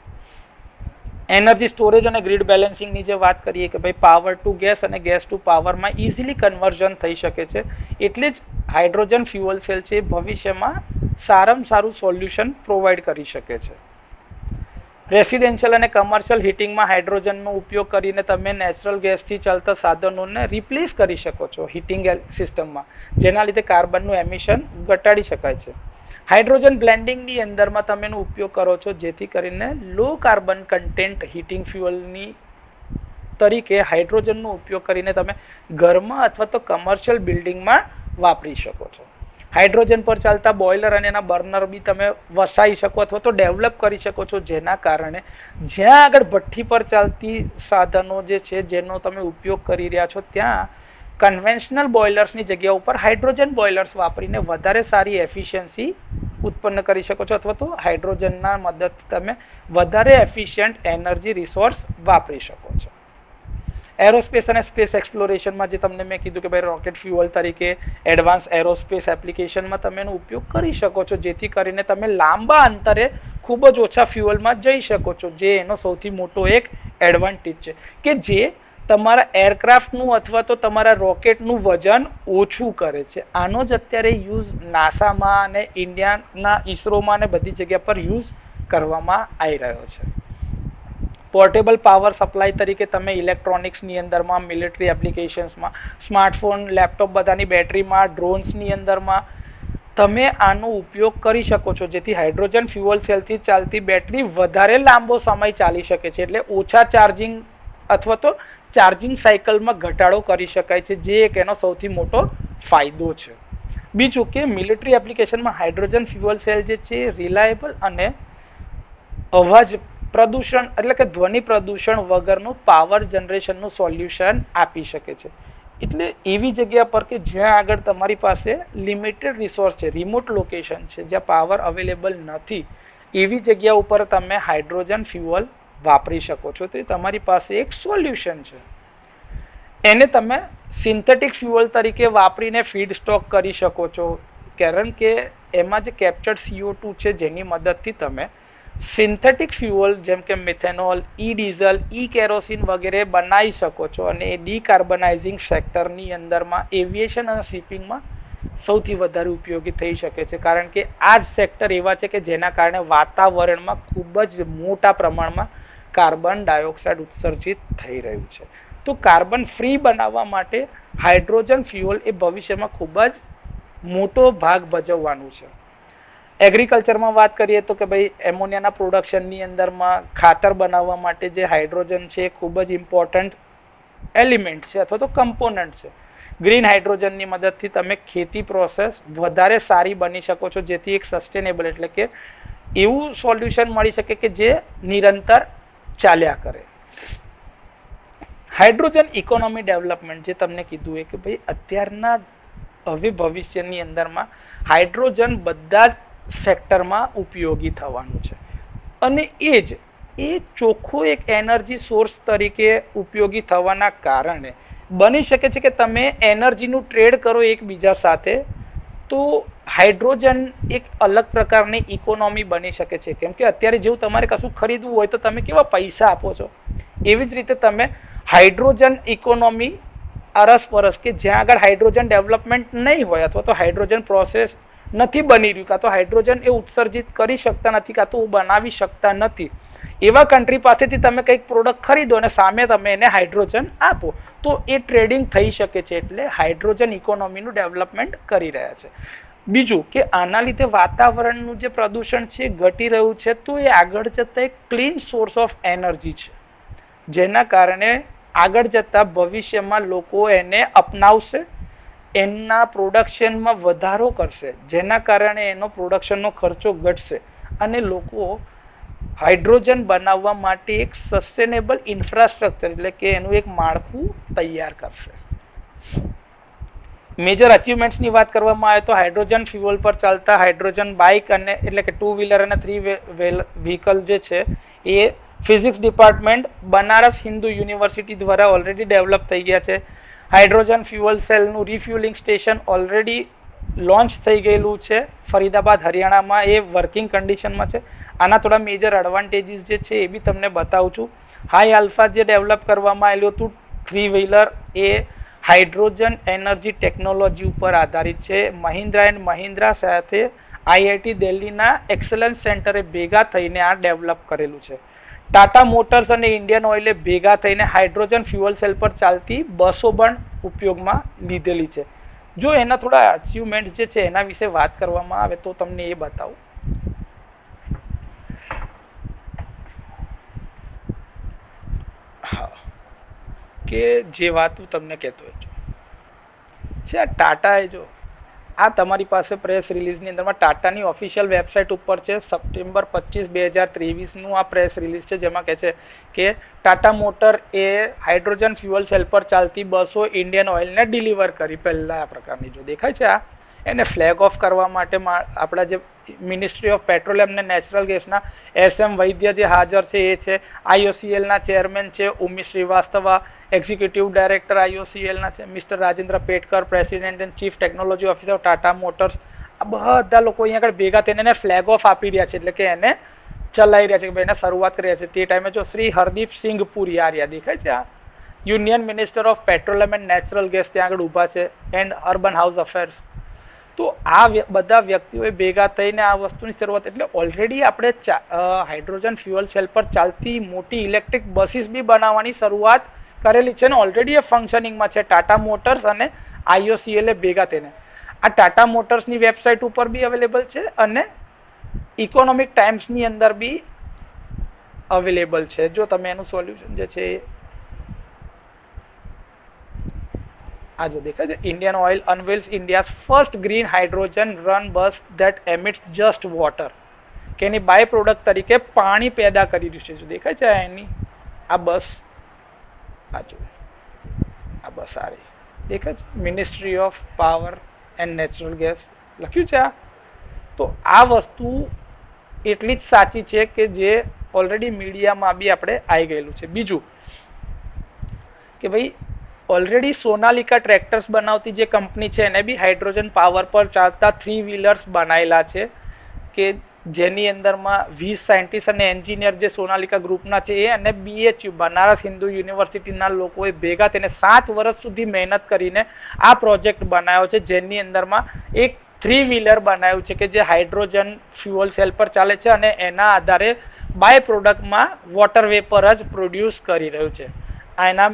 [SPEAKER 1] એનર્જી સ્ટોરેજ અને ગ્રીડ બેલેન્સિંગની જે વાત કરીએ કે ભાઈ પાવર ટુ ગેસ અને ગેસ ટુ પાવરમાં ઇઝીલી કન્વર્ઝન થઈ શકે છે, એટલે જ હાઇડ્રોજન ફ્યુઅલ સેલ છે એ ભવિષ્યમાં સારામાં સારું સોલ્યુશન પ્રોવાઈડ કરી શકે છે. રેસિડેન્શિયલ અને કમર્શિયલ હીટિંગમાં હાઇડ્રોજનનો ઉપયોગ કરીને તમે નેચરલ ગેસથી ચાલતા સાધનોને રિપ્લેસ કરી શકો છો હીટિંગ સિસ્ટમમાં, જેના લીધે કાર્બનનું એમિશન ઘટાડી શકાય છે. હાઇડ્રોજન બ્લેન્ડિંગની અંદરમાં તમે એનો ઉપયોગ કરો છો જેથી કરીને લો કાર્બન કન્ટેન્ટ હીટિંગ ફ્યુઅલની તરીકે હાઇડ્રોજનનો ઉપયોગ કરીને તમે ઘરમાં અથવા તો કમર્શિયલ બિલ્ડિંગમાં વાપરી શકો છો. હાઇડ્રોજન પર ચાલતા બોઇલર અને એના બર્નર બી તમે વસાઈ શકો અથવા તો ડેવલપ કરી શકો છો, જેના કારણે જ્યાં આગળ ભઠ્ઠી પર ચાલતી સાધનો જે છે જેનો તમે ઉપયોગ કરી રહ્યા છો ત્યાં કન્વેન્શનલ બોઇલર્સની જગ્યા ઉપર હાઇડ્રોજન બોઇલર્સ વાપરીને વધારે સારી એફિશિયન્સી ઉત્પન્ન કરી શકો છો અથવા તો હાઇડ્રોજનના મદદથી તમે વધારે એફિશિયન્ટ એનર્જી રિસોર્સ વાપરી શકો છો. એરોસ્પેસ અને સ્પેસ એક્સપ્લોરેશનમાં જે તમને મેં કીધું કે ભાઈ રોકેટ ફ્યુઅલ તરીકે એડવાન્સ એરોસ્પેસ એપ્લિકેશનમાં તમે એનો ઉપયોગ કરી શકો છો, જેથી કરીને તમે લાંબા અંતરે ખૂબ જ ઓછા ફ્યુઅલમાં જઈ શકો છો, જે એનો સૌથી મોટો એક એડવાન્ટેજ છે કે જે તમારા એરક્રાફ્ટનું અથવા તો તમારા રોકેટનું વજન ઓછું કરે છે. આનો જ અત્યારે યુઝ નાસામાં અને ઇન્ડિયાના ઇસરોમાં અને બધી જગ્યા પર યુઝ કરવામાં આવી રહ્યો છે. પોર્ટેબલ પાવર સપ્લાય તરીકે તમે ઇલેક્ટ્રોનિક્સની અંદરમાં, મિલિટરી એપ્લિકેશન્સમાં, સ્માર્ટફોન, લેપટોપ બધાની બેટરીમાં, ડ્રોન્સની અંદરમાં તમે આનો ઉપયોગ કરી શકો છો, જેથી હાઇડ્રોજન ફ્યુઅલ સેલથી ચાલતી બેટરી વધારે લાંબો સમય ચાલી શકે છે, એટલે ઓછા ચાર્જિંગ અથવા તો ચાર્જિંગ સાયકલમાં ઘટાડો કરી શકાય છે, જે એક એનો સૌથી મોટો ફાયદો છે. બીજું કે મિલિટરી એપ્લિકેશનમાં હાઇડ્રોજન ફ્યુઅલ સેલ જે છે રિલાયેબલ અને અવાજ પ્રદૂષણ એટલે કે ધ્વનિ પ્રદૂષણ વગરનું પાવર જનરેશનનું સોલ્યુશન આપી શકે છે. એટલે એવી જગ્યા પર કે જ્યાં આગળ તમારી પાસે લિમિટેડ રિસોર્સ છે, રિમોટ લોકેશન છે, જ્યાં પાવર અવેલેબલ નથી, એવી જગ્યા ઉપર તમે હાઇડ્રોજન ફ્યુઅલ વાપરી શકો છો. તો એ તમારી પાસે એક સોલ્યુશન છે. એને તમે સિન્થેટિક ફ્યુઅલ તરીકે વાપરીને ફીડ સ્ટોક કરી શકો છો, કારણ કે એમાં જે કેપ્ચર્ડ CO2 છે જેની મદદથી તમે સિન્થેટિક ફ્યુઅલ જેમ કે મિથેનોલ, ઈ ડીઝલ, ઈ કેરોસીન વગેરે બનાવી શકો છો, અને એ ડીકાર્બનાઇઝિંગ સેક્ટરની અંદરમાં એવિએશન અને શિપિંગમાં સૌથી વધારે ઉપયોગી થઈ શકે છે, કારણ કે આ જ સેક્ટર એવા છે કે જેના કારણે વાતાવરણમાં ખૂબ જ મોટા પ્રમાણમાં કાર્બન ડાયોક્સાઇડ ઉત્સર્જિત થઈ રહ્યું છે. તો કાર્બન ફ્રી બનાવવા માટે હાઇડ્રોજન ફ્યુઅલ એ ભવિષ્યમાં ખૂબ જ મોટો ભાગ ભજવવાનું છે. એગ્રીકલ્ચરમાં વાત કરીએ તો કે ભાઈ એમોનિયાના પ્રોડક્શનની અંદરમાં ખાતર બનાવવા માટે જે હાઇડ્રોજન છે એ ખૂબ જ ઇમ્પોર્ટન્ટ એલિમેન્ટ છે અથવા તો કમ્પોનન્ટ છે. ગ્રીન હાઇડ્રોજનની મદદથી તમે ખેતી પ્રોસેસ વધારે સારી બની શકો છો, જેથી એક સસ્ટેનેબલ એટલે કે એવું સોલ્યુશન મળી શકે કે જે નિરંતર ચાલ્યા કરે. હાઇડ્રોજન ઇકોનોમી ડેવલપમેન્ટ જે તમને કીધું એ કે ભાઈ અત્યારના હવે ભવિષ્યની અંદરમાં હાઇડ્રોજન બધા જ સેક્ટરમાં ઉપયોગી થવાનું છે, અને એ ચોખ્ખો એક એનર્જી સોર્સ તરીકે ઉપયોગી થવાના કારણે બની શકે છે કે તમે એનર્જીનું ટ્રેડ કરો એકબીજા સાથે, તો હાઇડ્રોજન એક અલગ પ્રકારની ઇકોનોમી બની શકે છે. કેમ કે અત્યારે જેવું તમારે કશું ખરીદવું હોય તો તમે કેવા પૈસા આપો છો, એવી જ રીતે તમે હાઇડ્રોજન ઇકોનોમી અરસપરસ કે જ્યાં આગળ હાઇડ્રોજન ડેવલપમેન્ટ નહીં હોય અથવા તો હાઇડ્રોજન પ્રોસેસ નથી બની રહ્યું, કાં તો હાઇડ્રોજન એ ઉત્સર્જિત કરી શકતા નથી, કાં તો બનાવી શકતા નથી, એવા કન્ટ્રી પાસેથી તમે કંઈક પ્રોડક્ટ ખરીદો અને સામે તમે એને હાઇડ્રોજન આપો, તો એ ટ્રેડિંગ થઈ શકે છે. એટલે હાઇડ્રોજન ઇકોનોમીનું ડેવલપમેન્ટ કરી રહ્યા છે. બીજું કે આના લીધે વાતાવરણનું જે પ્રદૂષણ છે ઘટી રહ્યું છે, તો એ આગળ જતા એક ક્લીન સોર્સ ઓફ એનર્જી છે, જેના કારણે આગળ જતા ભવિષ્યમાં લોકો એને અપનાવશે, એના પ્રોડક્શનમાં વધારો કરશે, જેના કારણે એનો પ્રોડક્શનનો ખર્ચો ઘટશે અને લોકો હાઇડ્રોજન બનાવવા માટે એક સસ્ટેનેબલ ઇન્ફ્રાસ્ટ્રક્ચર એટલે કે એનું એક માળખું તૈયાર કરશે. મેજર અચીવમેન્ટ્સની વાત કરવામાં આવે તો હાઇડ્રોજન ફ્યુઅલ પર ચાલતા હાઇડ્રોજન બાઇક અને એટલે કે 2 વ્હીલર અને 3 વ્હીકલ જે છે એ physics department Banaras Hindu university દ્વારા ઓલરેડી ડેવલપ થઈ ગયા છે. હાઇડ્રોજન ફ્યુઅલ સેલનું રિફ્યુલિંગ સ્ટેશન ઓલરેડી લોન્ચ થઈ ગયેલું છે ફરીદાબાદ હરિયાણામાં, એ વર્કિંગ કન્ડિશનમાં છે. આના થોડા મેજર એડવાન્ટેજીસ જે છે એ બી તમને બતાવું છું. હાઈ આલ્ફા જે ડેવલપ કરવામાં આવેલું હતું 3 વ્હીલર એ હાઇડ્રોજન એનર્જી ટેકનોલોજી ઉપર આધારિત છે. મહિન્દ્રા એન્ડ મહિન્દ્રા સાથે આઈઆઈટી દિલ્હીના એક્સલન્સ સેન્ટરે ભેગા થઈને આ ડેવલપ કરેલું છે. ટાટા મોટર્સ અને ઇન્ડિયન ઓઇલે ભેગા થઈને હાઇડ્રોજન ફ્યુઅલ સેલ પર ચાલતી બસો પણ ઉપયોગમાં લીધેલી છે. જો એના થોડા અચીવમેન્ટ જે છે એના વિશે વાત કરવામાં આવે તો તમને એ બતાવું. હા, કે જે વાત હું તમને કહેતો છે ટાટાએ જો આ તમારી પાસે પ્રેસ રિલીઝની અંદરમાં ટાટાની ઓફિશિયલ વેબસાઇટ ઉપર છે સપ્ટેમ્બર 25, 2023નું આ પ્રેસ રિલીઝ છે, જેમાં કહે છે કે ટાટા મોટર એ હાઇડ્રોજન ફ્યુઅલ સેલ પર ચાલતી બસો ઇન્ડિયન ઓઇલને ડિલિવર કરી. પહેલા આ પ્રકારની જો દેખાય છે આ એને ફ્લેગ ઓફ કરવા માટે આપણા જે મિનિસ્ટ્રી ઓફ પેટ્રોલિયમ ને નેચરલ ગેસના SM વૈદ્ય જે હાજર છે એ છે. IOCLના ચેરમેન છે ઉમી શ્રીવાસ્તવા, એક્ઝિક્યુટિવ ડાયરેક્ટર IOCLના છે mister Rajendra Petkar, president and chief technology officer Tata Motors. આ બધા લોકો અહીંયા આગળ ભેગા થઈને એને ફ્લેગ ઓફ આપી રહ્યા છે, એટલે કે એને ચલાવી રહ્યા છે કે ભાઈ એને શરૂઆત કરી રહ્યા છે. તે ટાઈમે જો શ્રી હરદીપ સિંઘ પુરી આર્યા દેખાય છે આ union minister of petroleum and natural gas ત્યાં આગળ ઊભા છે એન્ડ અર્બન હાઉસ અફેર્સ. તો આ બધા વ્યક્તિઓએ ભેગા થઈને આ વસ્તુની શરૂઆત, એટલે ઓલરેડી આપણે હાઇડ્રોજન ફ્યુઅલ સેલ પર ચાલતી મોટી ઇલેક્ટ્રિક બસીસ બી બનાવવાની શરૂઆત કરેલી છે ને ઓલરેડી એ ફંક્શનિંગમાં છે. ટાટા મોટર્સ અને IOCL ભેગા થઈને આ ટાટા મોટર્સની વેબસાઇટ ઉપર બી અવેલેબલ છે અને ઇકોનોમિક ટાઈમ્સની અંદર બી અવેલેબલ છે. જો તમે એનું સોલ્યુશન જે છે આ જો દેખાય છે, Indian Oil unveils India's first green hydrogen run bus that emits just water, કે એની બાય પ્રોડક્ટ તરીકે પાણી પેદા કરી રહ્યું છે. જો દેખાય છે એની આ બસ, આ જો આ બસ આ રહી દેખાય છે, ministry of power and natural gas લખ્યું છે આ. તો આ વસ્તુ એટલી જ સાચી છે કે જે ઓલરેડી મીડિયામાં બી આપણે આવી ગયેલું છે. બીજું કે ભાઈ ઓલરેડી સોનાલિકા ટ્રેક્ટર્સ બનાવતી જે કંપની છે એને બી હાઇડ્રોજન પાવર પર ચાલતા 3 વ્હીલર્સ બનાવેલા છે, કે જેની અંદરમાં 20 સાયન્ટિસ્ટ અને એન્જિનિયર જે સોનાલિકા ગ્રુપના છે એ અને BHU બનારસ હિન્દુ યુનિવર્સિટીના લોકોએ ભેગા થઈને 7 વર્ષ સુધી મહેનત કરીને આ પ્રોજેક્ટ બનાવ્યો છે, જેની અંદરમાં એક 3 વ્હીલર બનાવ્યું છે કે જે હાઇડ્રોજન ફ્યુઅલ સેલ પર ચાલે છે અને એના આધારે બાય પ્રોડક્ટમાં વોટર વેપર જ પ્રોડ્યુસ કરી રહ્યું છે. આ એના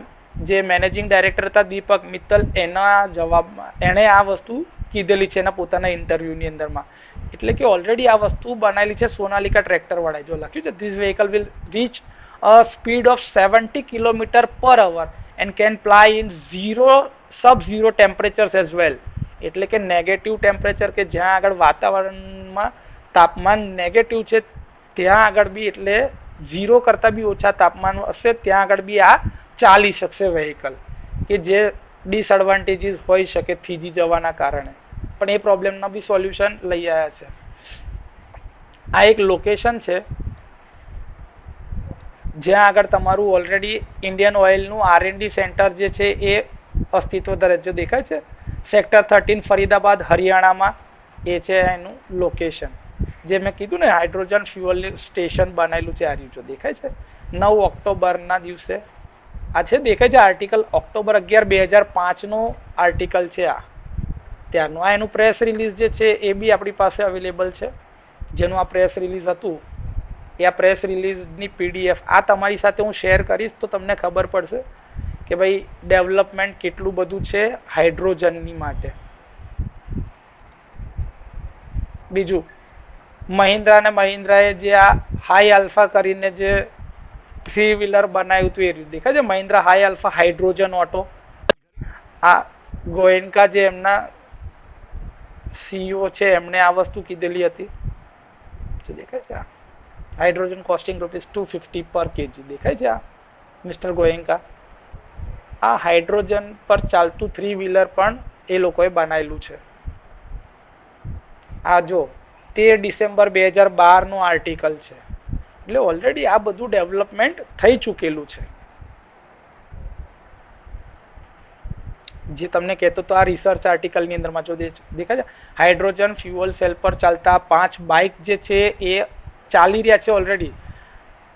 [SPEAKER 1] જે મેનેજિંગ ડાયરેક્ટર હતા દીપક મિત્તલ, એના જવાબમાં એણે આ વસ્તુ કીધેલી છે એના પોતાના ઇન્ટરવ્યુની અંદરમાં. એટલે કે ઓલરેડી આ વસ્તુ બનાવેલી છે સોનાલિકા ટ્રેક્ટર વાળાએ. જો લખ્યું છે this vehicle will reach a speed of 70 km/h and can fly in subzero temperatures as well. એટલે કે નેગેટિવ ટેમ્પરેચર, કે જ્યાં આગળ વાતાવરણમાં તાપમાન નેગેટિવ છે ત્યાં આગળ બી, એટલે 0 કરતાં બી ઓછા તાપમાન હશે ત્યાં આગળ બી આ ચાલી શકશે વેહિકલ, કે જે ડિસએડવાન્ટેજીસ હોઈ શકે થીજી જવાના કારણે, પણ એ પ્રોબ્લેમના બી સોલ્યુશન લઈ આવ્યા છે. આ એક લોકેશન છે જ્યાં આગળ તમારું ઓલરેડી ઇન્ડિયન ઓઇલનું R&D સેન્ટર જે છે એ અસ્તિત્વ ધરાવે છે. દેખાય છે સેક્ટર 13 ફરીદાબાદ હરિયાણામાં, એ છે એનું લોકેશન. જે મેં કીધું ને હાઇડ્રોજન ફ્યુઅલ સ્ટેશન બનાવેલું છે આ જો દેખાય છે 9 ઓક્ટોબરના દિવસે આ છે, દેખાય છે આર્ટિકલ ઓક્ટોબર 11, 2005 નો આર્ટિકલ છે આ ત્યારનું. આ એનું પ્રેસ રિલીઝ જે છે એ બી આપણી પાસે અવેલેબલ છે, જેનું આ પ્રેસ રિલીઝ હતું એ આ પ્રેસ રિલીઝની PDF આ તમારી સાથે હું શેર કરીશ તો તમને ખબર પડશે કે ભાઈ ડેવલપમેન્ટ કેટલું બધું છે હાઇડ્રોજનની માટે. બીજું મહિન્દ્રા અને મહિન્દ્રાએ જે આ હાઈ આલ્ફા કરીને જે 3 વ્હીલર બનાવ્યું હતું એ રીતે દેખાય છે, Mahindra high alpha hydrogen auto. આ ગોયન્કા જે એમના CEO છે એમણે આ વસ્તુ કીધેલી હતી. દેખાય છે આ હાઇડ્રોજન કોસ્ટિંગ ₹250 પર kg. દેખાય છે આ મિસ્ટર ગોયન્કા. આ હાઇડ્રોજન પર ચાલતું 3 વ્હીલર પણ એ લોકોએ બનાવેલું છે. આ જો 13 ડિસેમ્બર 2012 નું આર્ટિકલ છે. એટલે ઓલરેડી આ બધું ડેવલપમેન્ટ થઈ ચૂકેલું છે. જે તમને કહેતો તો આ રિસર્ચ આર્ટિકલની અંદરમાં જો દેખાય છે, હાઇડ્રોજન ફ્યુઅલ સેલ પર ચાલતા 5 બાઇક જે છે એ ચાલી રહ્યા છે ઓલરેડી.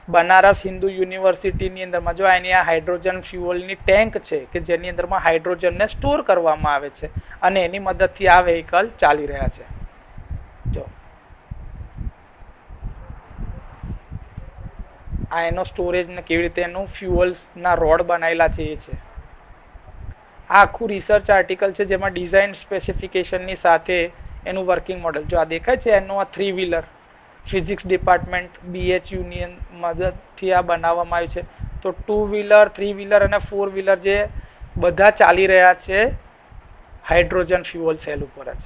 [SPEAKER 1] બનારસ હિન્દુ યુનિવર્સિટીની અંદરમાં જો એની આ હાઇડ્રોજન ફ્યુઅલની ટેન્ક છે કે જેની અંદરમાં હાઇડ્રોજનને સ્ટોર કરવામાં આવે છે અને એની મદદથી આ વેહિકલ ચાલી રહ્યા છે. જો આ એનો સ્ટોરેજ ને કેવી રીતે એનું ફ્યુઅલ્સના રોડ બનાવેલા છે એ છે. આ આખું રિસર્ચ આર્ટિકલ છે જેમાં ડિઝાઇન સ્પેસિફિકેશનની સાથે એનું વર્કિંગ મોડેલ જો આ દેખાય છે એનું આ 3 વ્હીલર ફિઝિક્સ ડિપાર્ટમેન્ટ BHUની મદદથી આ બનાવવામાં આવ્યું છે. તો 2 વ્હીલર 3 વ્હીલર અને 4 વ્હીલર જે બધા ચાલી રહ્યા છે હાઇડ્રોજન ફ્યુઅલ સેલ ઉપર જ.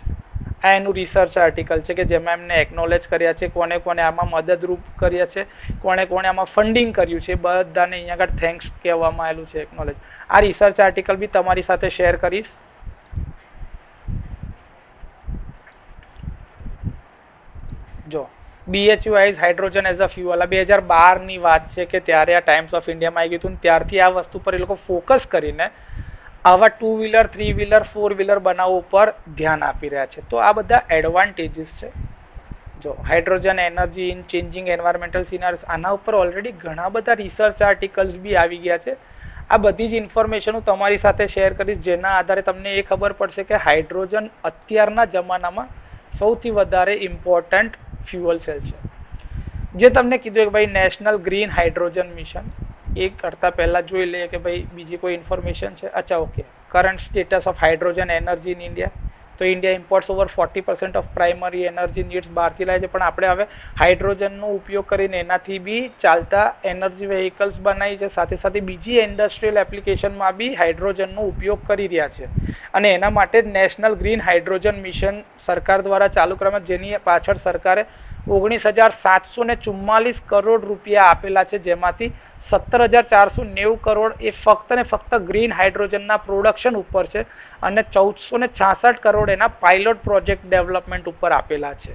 [SPEAKER 1] આ એનું રિસર્ચ આર્ટિકલ છે કે જેમાં એમને એકનોલેજ કર્યા છે, કોને કોને આમાં મદદરૂપ કર્યા છે, કોને કોને આમાં ફંડિંગ કર્યું છે, બધાને અહીંયા આગળ થેન્ક્સ કહેવામાં આવેલું છે, એકનોલેજ. આ રિસર્ચ આર્ટિકલ બી તમારી સાથે શેર કરીશ. જો BHU eyes hydrogen as a fuel આ 2012 ની વાત છે કે ત્યારે આ ટાઈમ્સ ઓફ ઇન્ડિયામાં આવી ગયું હતું. ત્યારથી આ વસ્તુ પર એ લોકો ફોકસ કરીને આવા 2 વ્હીલર 3 વ્હીલર 4 વ્હીલર બનાવવા ઉપર ધ્યાન આપી રહ્યા છે. તો આ બધા એડવાન્ટેજીસ છે. જો hydrogen energy in changing environmental scenarios આના ઉપર ઓલરેડી ઘણા બધા રિસર્ચ આર્ટિકલ્સ બી આવી ગયા છે. આ બધી જ ઇન્ફોર્મેશન હું તમારી સાથે શેર કરીશ જેના આધારે તમને એ ખબર પડશે કે હાઇડ્રોજન અત્યારના જમાનામાં સૌથી વધારે ઇમ્પોર્ટન્ટ ફ્યુઅલ સેલ છે. જે તમને કીધું કે ભાઈ નેશનલ ગ્રીન હાઇડ્રોજન મિશન એ કરતા પહેલા જોઈ લઈએ કે ભાઈ બીજી કોઈ ઇન્ફોર્મેશન છે. અચ્છા okay, current status of hydrogen energy in India. તો India imports over 40% of primary energy needs બહારથી લાવે છે. પણ આપણે હવે હાઇડ્રોજનનો ઉપયોગ કરીને એનાથી બી ચાલતા એનર્જી વેહિકલ્સ બનાવી છે. સાથે સાથે બીજી ઇન્ડસ્ટ્રીયલ એપ્લિકેશનમાં બી હાઇડ્રોજનનો ઉપયોગ કરી રહ્યા છે. અને એના માટે નેશનલ ગ્રીન હાઇડ્રોજન મિશન સરકાર દ્વારા ચાલુ કરવામાં, જેની પાછળ સરકારે 19,744 કરોડ રૂપિયા આપેલા છે, જેમાંથી 17,490 કરોડ એ ફક્ત ને ફક્ત ગ્રીન હાઇડ્રોજનના પ્રોડક્શન ઉપર છે અને 1,466 કરોડ એના પાયલોટ પ્રોજેક્ટ ડેવલપમેન્ટ ઉપર આપેલા છે.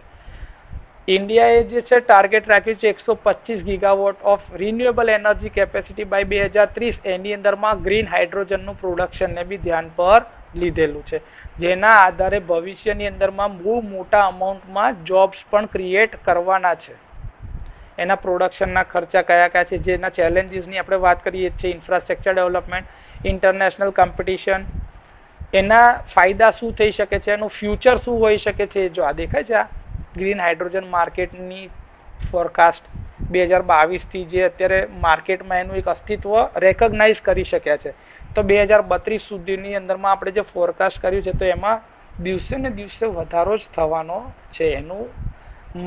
[SPEAKER 1] ઇન્ડિયાએ જે છે ટાર્ગેટ રાખ્યું છે 125 gigawatt of renewable energy capacity by 2030. એની અંદરમાં ગ્રીન હાઇડ્રોજનનું પ્રોડક્શનને બી ધ્યાન પર લીધેલું છે, જેના આધારે ભવિષ્યની અંદરમાં બહુ મોટા અમાઉન્ટમાં જોબ્સ પણ ક્રિએટ કરવાના છે. એના પ્રોડક્શનના ખર્ચા કયા કયા છે, જેના ચેલેન્જીસની આપણે વાત કરીએ છીએ, ઇન્ફ્રાસ્ટ્રક્ચર ડેવલપમેન્ટ, ઇન્ટરનેશનલ કોમ્પિટિશન, એના ફાયદા શું થઈ શકે છે, એનું ફ્યુચર શું હોઈ શકે છે. જો આ દેખાય છે આ ગ્રીન હાઇડ્રોજન માર્કેટની ફોરકાસ્ટ 2022થી જે અત્યારે માર્કેટમાં એનું એક અસ્તિત્વ રેકગ્નાઇઝ કરી શક્યા છે. તો 2032 સુધીની અંદરમાં આપણે જે ફોરકાસ્ટ કર્યું છે તો એમાં દિવસે ને દિવસે વધારો જ થવાનો છે. એનું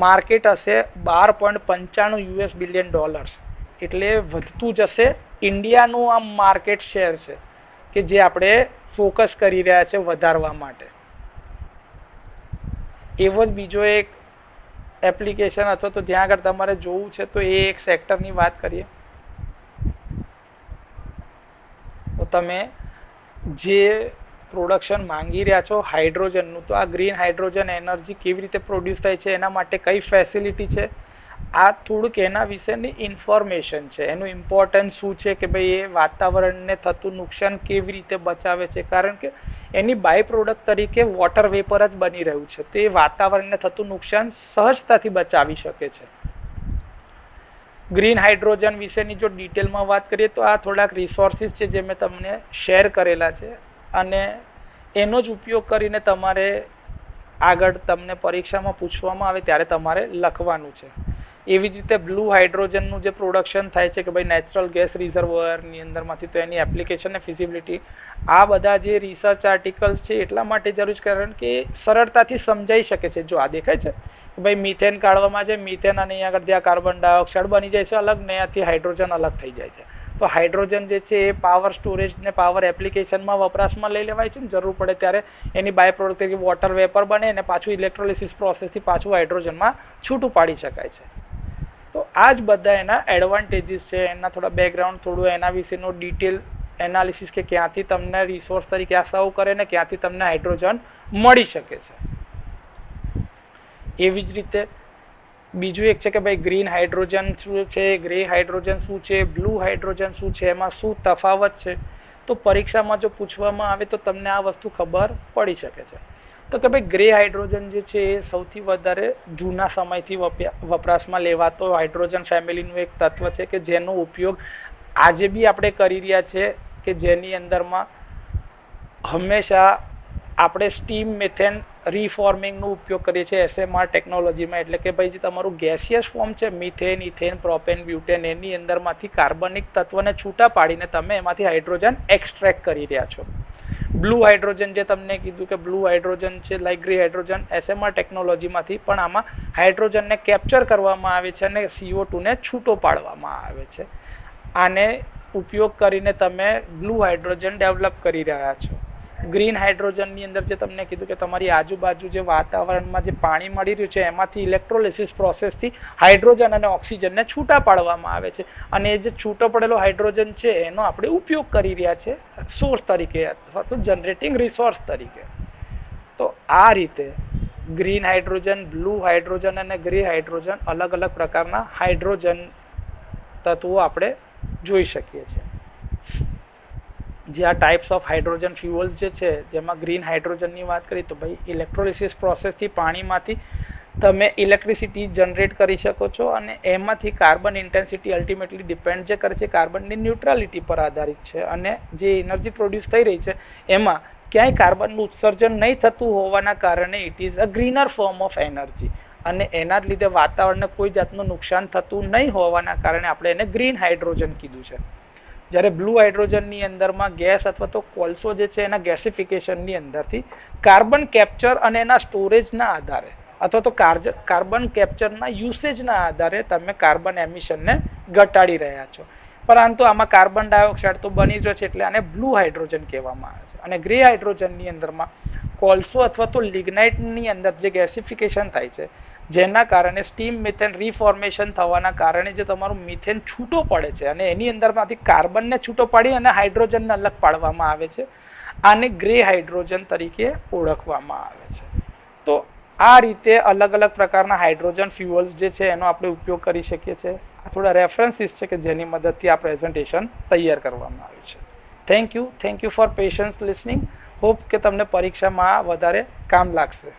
[SPEAKER 1] માર્કેટ હશે $12.95 બિલિયન, એટલે વધતું જશે. ઇન્ડિયાનું આ માર્કેટ શેર છે કે જે આપણે ફોકસ કરી રહ્યા છે વધારવા માટે. એવો જ બીજો એક એપ્લિકેશન હતો તો જ્યાં આગળ તમારે જોવું છે તો એ એક સેક્ટરની વાત કરીએ તો તમે જે પ્રોડક્શન માંગી રહ્યા છો હાઇડ્રોજનનું, તો આ ગ્રીન હાઇડ્રોજન એનર્જી કેવી રીતે પ્રોડ્યુસ થાય છે, એના માટે કઈ ફેસિલિટી છે, આ થોડુંક એના વિશેની ઇન્ફોર્મેશન છે. એનું ઇમ્પોર્ટન્સ શું છે કે ભાઈ એ વાતાવરણને થતું નુકસાન કેવી રીતે બચાવે છે, કારણ કે એની બાય પ્રોડક્ટ તરીકે વોટર વેપર જ બની રહ્યું છે. તો એ વાતાવરણને થતું નુકસાન સહજતાથી બચાવી શકે છે. ગ્રીન હાઇડ્રોજન વિશેની જો ડિટેલમાં વાત કરીએ તો આ થોડાક રિસોર્સિસ છે જે મેં તમને શેર કરેલા છે અને એનો જ ઉપયોગ કરીને તમારે આગળ તમને પરીક્ષામાં પૂછવામાં આવે ત્યારે તમારે લખવાનું છે. એવી જ રીતે બ્લુ હાઇડ્રોજનનું જે પ્રોડક્શન થાય છે કે ભાઈ નેચરલ ગેસ રિઝર્વોયરની અંદરમાંથી, તો એની એપ્લિકેશન ને ફિઝિબિલિટી, આ બધા જે રિસર્ચ આર્ટિકલ્સ છે એટલા માટે જરૂર છે કારણ કે સરળતાથી સમજાઈ શકે છે. જો આ દેખાય છે કે ભાઈ મિથેન કાઢવામાં છે, મિથેન અને અહીંયા આગળ જ્યાં કાર્બન ડાયોક્સાઇડ બની જાય છે અલગ, ને ત્યાંથી હાઇડ્રોજન અલગ થઈ જાય છે. તો હાઇડ્રોજન જે છે એ પાવર સ્ટોરેજ ને પાવર એપ્લિકેશનમાં વપરાશમાં લઈ લેવાય છે ને જરૂર પડે ત્યારે એની બાય પ્રોડક્ટ તરીકે વોટર વેપર બને અને પાછું ઇલેક્ટ્રોલિસિસ પ્રોસેસથી પાછું હાઇડ્રોજનમાં છૂટું પાડી શકાય છે. તો આ જ બધા એના એડવાન્ટેજીસ છે. એના થોડા બેકગ્રાઉન્ડ, થોડું એના વિશેનો ડિટેલ એનાલિસિસ કે ક્યાંથી તમને રિસોર્સ તરીકે આ સર્વ કરે ને ક્યાંથી તમને હાઇડ્રોજન મળી શકે છે. એવી જ રીતે બીજું એક છે કે ભાઈ ગ્રીન હાઇડ્રોજન શું છે, ગ્રે હાઇડ્રોજન શું છે, બ્લુ હાઇડ્રોજન શું છે, એમાં શું તફાવત છે. તો પરીક્ષામાં જો પૂછવામાં આવે તો તમને આ વસ્તુ ખબર પડી શકે છે. તો કે ભાઈ ગ્રે હાઇડ્રોજન જે છે એ સૌથી વધારે જૂના સમયથી વપરાશમાં લેવાતો હાઇડ્રોજન ફેમિલીનું એક તત્વ છે કે જેનો ઉપયોગ આજે બી આપણે કરી રહ્યા છે, કે જેની અંદરમાં હંમેશા આપણે સ્ટીમ મિથેન રીફોર્મિંગનો ઉપયોગ કરીએ છીએ એસએમઆર ટેકનોલોજીમાં. એટલે કે ભાઈ જે તમારું ગેસિયસ ફોર્મ છે મિથેન, ઇથેન, પ્રોપેન, બ્યુટેન, એની અંદરમાંથી કાર્બનિક તત્વને છૂટા પાડીને તમે એમાંથી હાઇડ્રોજન એક્સટ્રેક્ટ કરી રહ્યા છો. બ્લુ હાઇડ્રોજન જે તમને કીધું કે બ્લુ હાઇડ્રોજન છે લાઇક ગ્રે હાઇડ્રોજન એસએમઆર ટેકનોલોજીમાંથી, પણ આમાં હાઇડ્રોજનને કેપ્ચર કરવામાં આવે છે અને CO2 ને છૂટો પાડવામાં આવે છે. આને ઉપયોગ કરીને તમે બ્લુ હાઇડ્રોજન ડેવલપ કરી રહ્યા છો. ગ્રીન હાઇડ્રોજનની અંદર જે તમને કીધું કે તમારી આજુબાજુ જે વાતાવરણમાં જે પાણી મળી રહ્યું છે એમાંથી ઇલેક્ટ્રોલિસિસ પ્રોસેસથી હાઇડ્રોજન અને ઓક્સિજનને છૂટા પાડવામાં આવે છે, અને એ જે છૂટો પડેલો હાઇડ્રોજન છે એનો આપણે ઉપયોગ કરી રહ્યા છે સોર્સ તરીકે અથવા તો જનરેટિંગ રિસોર્સ તરીકે. તો આ રીતે ગ્રીન હાઇડ્રોજન, બ્લુ હાઇડ્રોજન અને ગ્રે હાઇડ્રોજન અલગ અલગ પ્રકારના હાઇડ્રોજન તત્વો આપણે જોઈ શકીએ છીએ. જે આ ટાઈપ્સ ઓફ હાઇડ્રોજન ફ્યુઅલ્સ જે છે, જેમાં ગ્રીન હાઇડ્રોજનની વાત કરીએ તો ભાઈ ઇલેક્ટ્રોલિસિસ પ્રોસેસથી પાણીમાંથી તમે ઇલેક્ટ્રિસિટી જનરેટ કરી શકો છો, અને એમાંથી કાર્બન ઇન્ટેન્સિટી અલ્ટિમેટલી ડિપેન્ડ જે કરે છે કાર્બનની ન્યુટ્રાલિટી પર આધારિત છે, અને જે એનર્જી પ્રોડ્યુસ થઈ રહી છે એમાં ક્યાંય કાર્બનનું ઉત્સર્જન નહીં થતું હોવાના કારણે it is a greener form of energy, અને એના જ લીધે વાતાવરણને કોઈ જાતનું નુકસાન થતું નહીં હોવાના કારણે આપણે એને ગ્રીન હાઇડ્રોજન કીધું છે. જ્યારે બ્લુ હાઇડ્રોજનની અંદરમાં ગેસ અથવા તો કોલસો જે છે એના ગેસિફિકેશનની અંદરથી કાર્બન કેપ્ચર અને એના સ્ટોરેજના આધારે અથવા તો કાર્બન કેપ્ચરના યુસેજના આધારે તમે કાર્બન એમિશનને ઘટાડી રહ્યા છો. પરંતુ આમાં કાર્બન ડાયોક્સાઇડ તો બની જ છે, એટલે આને બ્લુ હાઇડ્રોજન કહેવામાં આવે છે. અને ગ્રે હાઇડ્રોજનની અંદરમાં કોલસો અથવા તો લિગ્નાઇટની અંદર જે ગેસિફિકેશન થાય છે, જેના કારણે સ્ટીમ મિથેન રીફોર્મેશન થવાના કારણે જે તમારું મિથેન છૂટો પડે છે અને એની અંદરમાંથી કાર્બનને છૂટો પાડી અને હાઇડ્રોજનને અલગ પાડવામાં આવે છે, આને ગ્રે હાઇડ્રોજન તરીકે ઓળખવામાં આવે છે. તો આ રીતે અલગ અલગ પ્રકારના હાઇડ્રોજન ફ્યુઅલ્સ જે છે એનો આપણે ઉપયોગ કરી શકીએ છીએ. આ થોડા રેફરન્સીસ છે કે જેની મદદથી આ પ્રેઝન્ટેશન તૈયાર કરવામાં આવ્યું છે. Thank you for patience listening. Hope કે તમને પરીક્ષામાં વધારે કામ લાગશે.